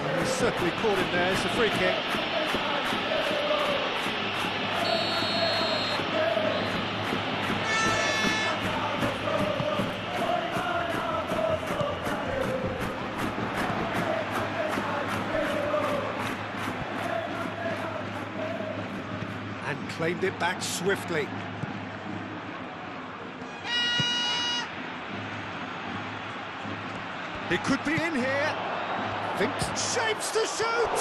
And he's certainly caught him there. It's a free kick. And claimed it back swiftly. He could be in here. Thinks, shapes to shoot!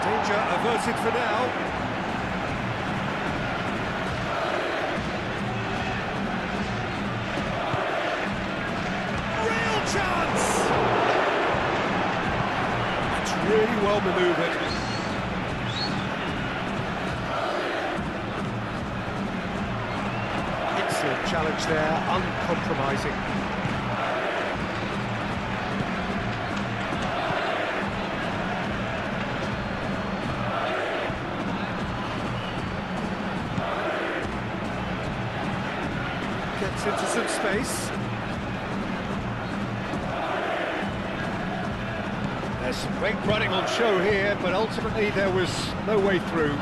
Danger averted for now. Real chance! manoeuvred. Excellent challenge there, uncompromising. Gets into some space. There's some great running on show here, but ultimately there was no way through.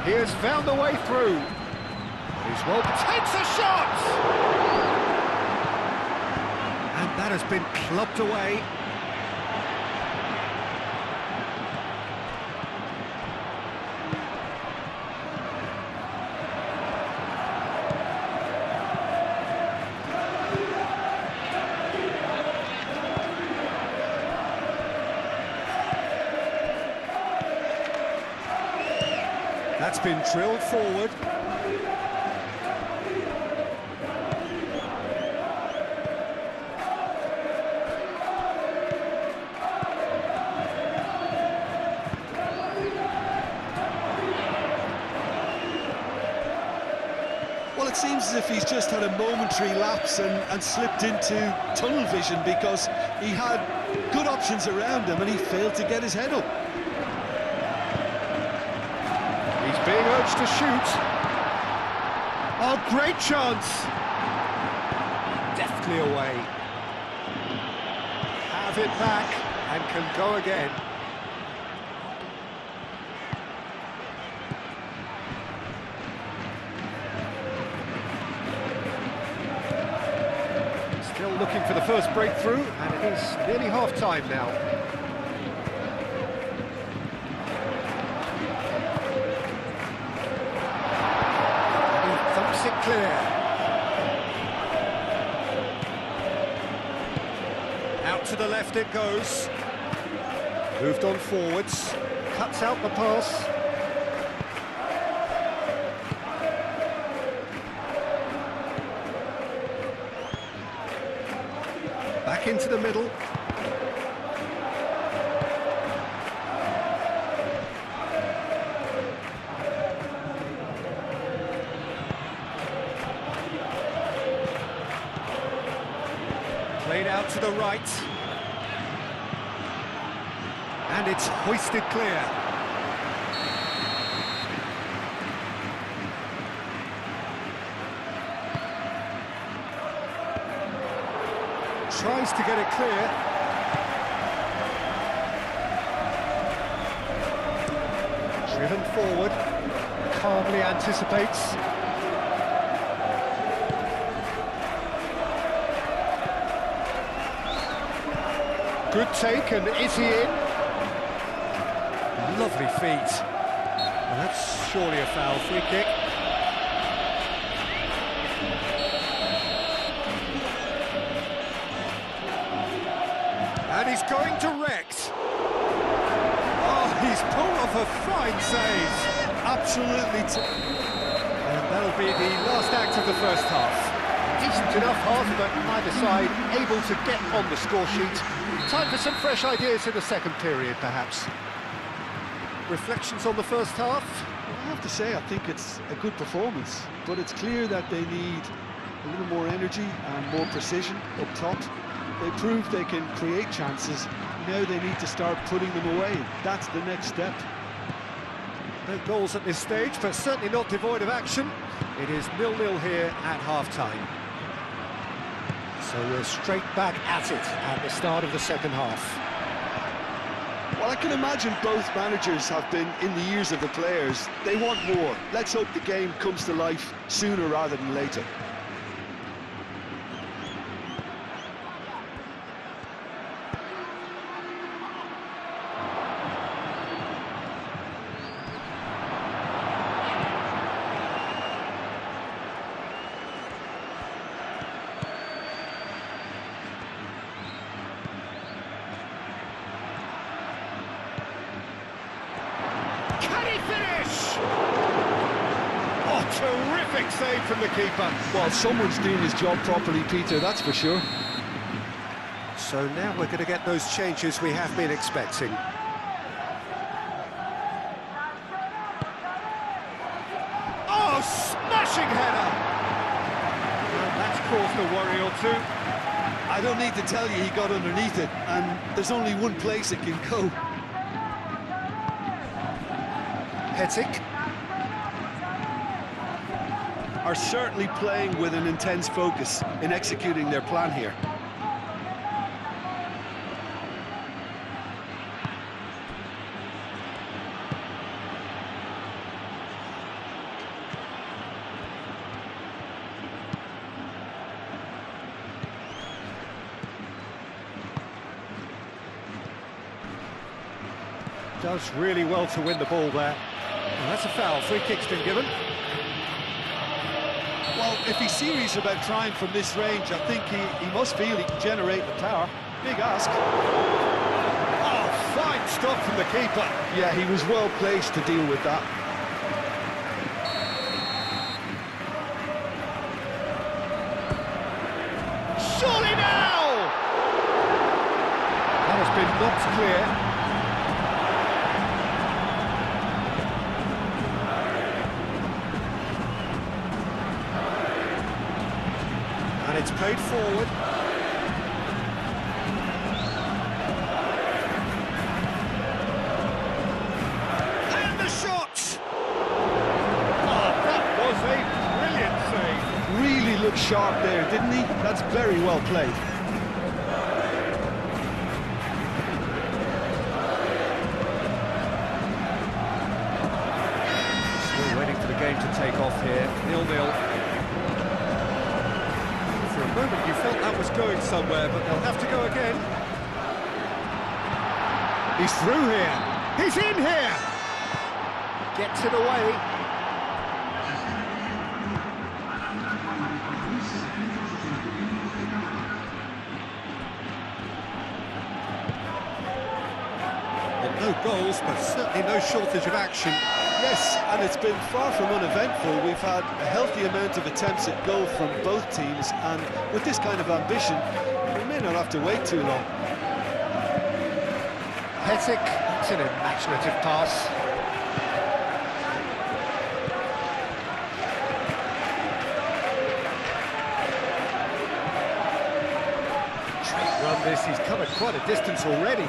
He has found the way through. He's well, takes a shot! And that has been clubbed away. That's been drilled forward. Well, it seems as if he's just had a momentary lapse and slipped into tunnel vision, because he had good options around him and he failed to get his head up. He's being urged to shoot. Oh, great chance! Deftly away. Have it back and can go again. Still looking for the first breakthrough, and it is nearly half-time now. It clear. Out to the left it goes. Moved on forwards. Cuts out the pass. Back into the middle. Played out to the right. And it's hoisted clear. Tries to get it clear. Driven forward. Calmly anticipates. Good take, and is he in? Lovely feet. Well, that's surely a foul. Free kick. And he's going direct. Oh, he's pulled off a fine save. Absolutely. And that'll be the last act of the first half. Decent enough half, but neither side able to get on the score sheet. Time for some fresh ideas in the second period, perhaps. Reflections on the first half? I have to say, I think it's a good performance, but it's clear that they need a little more energy and more precision up top. They proved they can create chances. Now they need to start putting them away. That's the next step. No goals at this stage, but certainly not devoid of action. It is 0-0 here at half-time. So we're straight back at it at the start of the second half. Well, I can imagine both managers have been in the ears of the players. They want more. Let's hope the game comes to life sooner rather than later. Terrific save from the keeper. Well, someone's doing his job properly, Peter, that's for sure. So now we're going to get those changes we have been expecting. Oh, smashing header! And that's caused a worry or two. I don't need to tell you he got underneath it, and there's only one place it can go. Hetic. Are certainly playing with an intense focus in executing their plan here. Does really well to win the ball there. Well, that's a foul. Free kick's been given. Well, if he's serious about trying from this range, I think he must feel he can generate the power. Big ask. Oh, fine stop from the keeper. Yeah, he was well placed to deal with that. Surely now! That has been knocked clear. And it's played forward. And the shot! Oh, that was a brilliant save. Really looked sharp there, didn't he? That's very well played. Still waiting for the game to take off here. 0-0. For a moment you felt that was going somewhere, but they'll have to go again. He's through here. He's in here. Gets it away. Well, no goals, but certainly no shortage of action. Yes, and it's been far from uneventful. We've had a healthy amount of attempts at goal from both teams, and with this kind of ambition, we may not have to wait too long. Hetic, that's an imaginative pass. Straight run this, he's covered quite a distance already.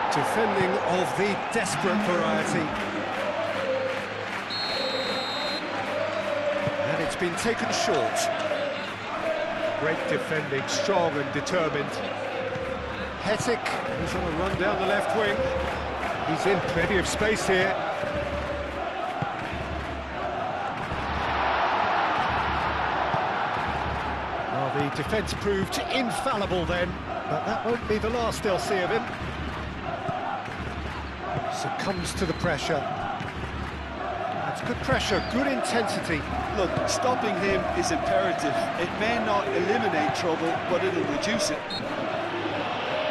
Defending of the desperate variety. And it's been taken short. Great defending, strong and determined. Hetic, who's on a run down the left wing. He's in plenty of space here. Well, the defence proved infallible then, but that won't be the last they'll see of him. Succumbs to the pressure. That's good pressure, good intensity. Look, stopping him is imperative. It may not eliminate trouble, but it'll reduce it.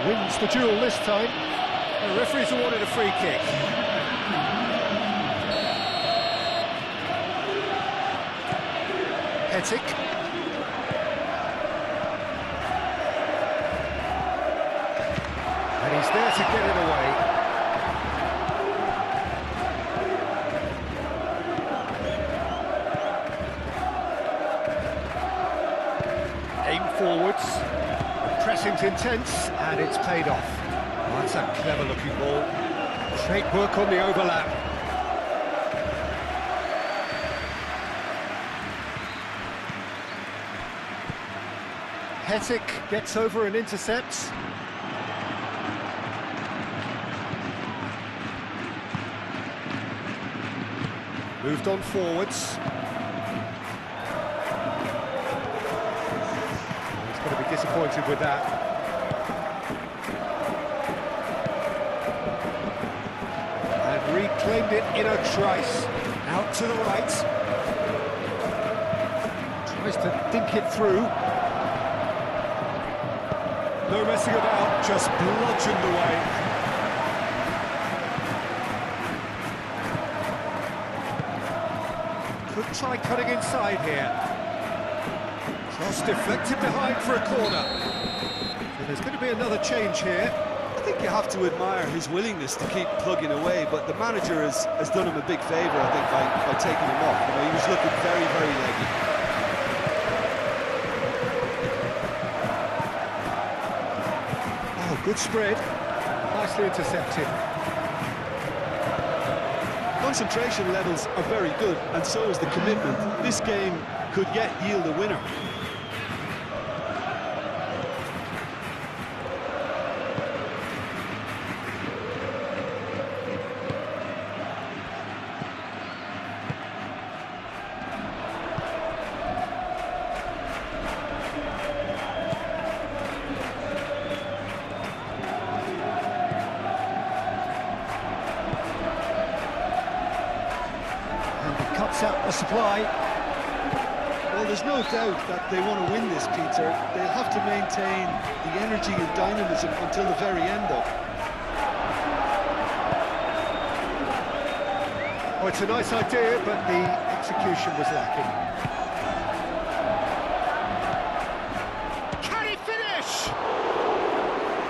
Wins the duel this time. The referee's awarded a free kick. Hetic. And he's there to get it away. Aim forwards, the pressing's intense, and it's paid off. Oh, that's a clever-looking ball. Great work on the overlap. Hetic gets over and intercepts. Moved on forwards. Going to be disappointed with that. And reclaimed it in a trice. Out to the right. Tries to dink it through. No messing about, just bludgeoned away. Could try cutting inside here. Cross deflected behind for a corner. There's going to be another change here. I think you have to admire his willingness to keep plugging away, but the manager has done him a big favour, I think, by taking him off. You know, he was looking very, very leggy. Oh, good spread. Nicely intercepted. Concentration levels are very good, and so is the commitment. This game could yet yield a winner. Cuts out the supply. Well, there's no doubt that they want to win this, Peter. They'll have to maintain the energy and dynamism until the very end, though. Oh, it's a nice idea, but the execution was lacking. Can he finish?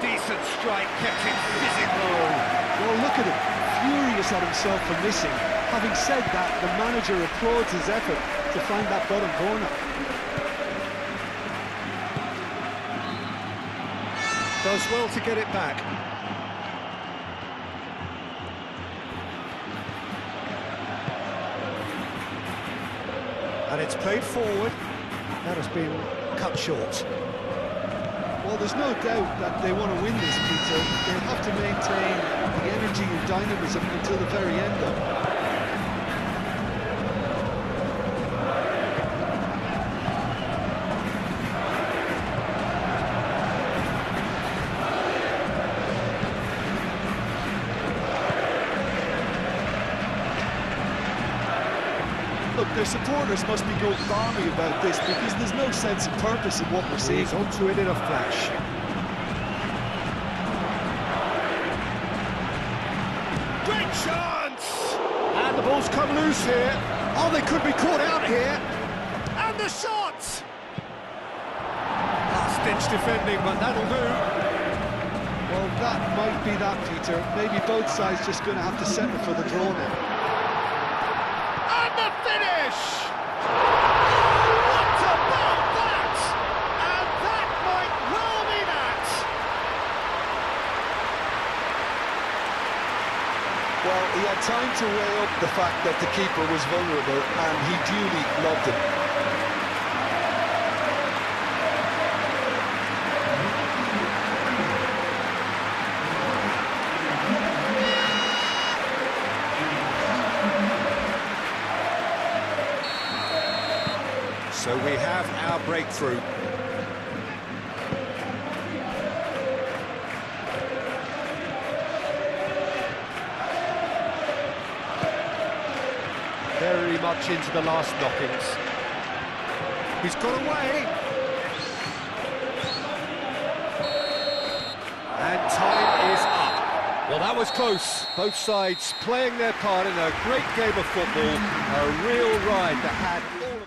Decent strike, kept it physical. Well, look at him, furious at himself for missing. Having said that, the manager applauds his effort to find that bottom corner. Does well to get it back. And it's played forward. That has been cut short. Well, there's no doubt that they want to win this, Peter. They'll have to maintain the energy and dynamism until the very end, though. Look, their supporters must be going balmy about this because there's no sense of purpose in what we're seeing. He's onto it in a flash. Great chance! And the ball's come loose here. Oh, they could be caught out here. And the shot! Last-ditch defending, but that'll do. Well, that might be that, Peter. Maybe both sides just going to have to settle for the draw now. The finish! What about that? And that might well be that! Well, he had time to weigh up the fact that the keeper was vulnerable, and he duly loved it. So we have our breakthrough. Very much into the last knockings. He's got away. And time is up. Well, that was close. Both sides playing their part in a great game of football. A real ride that had all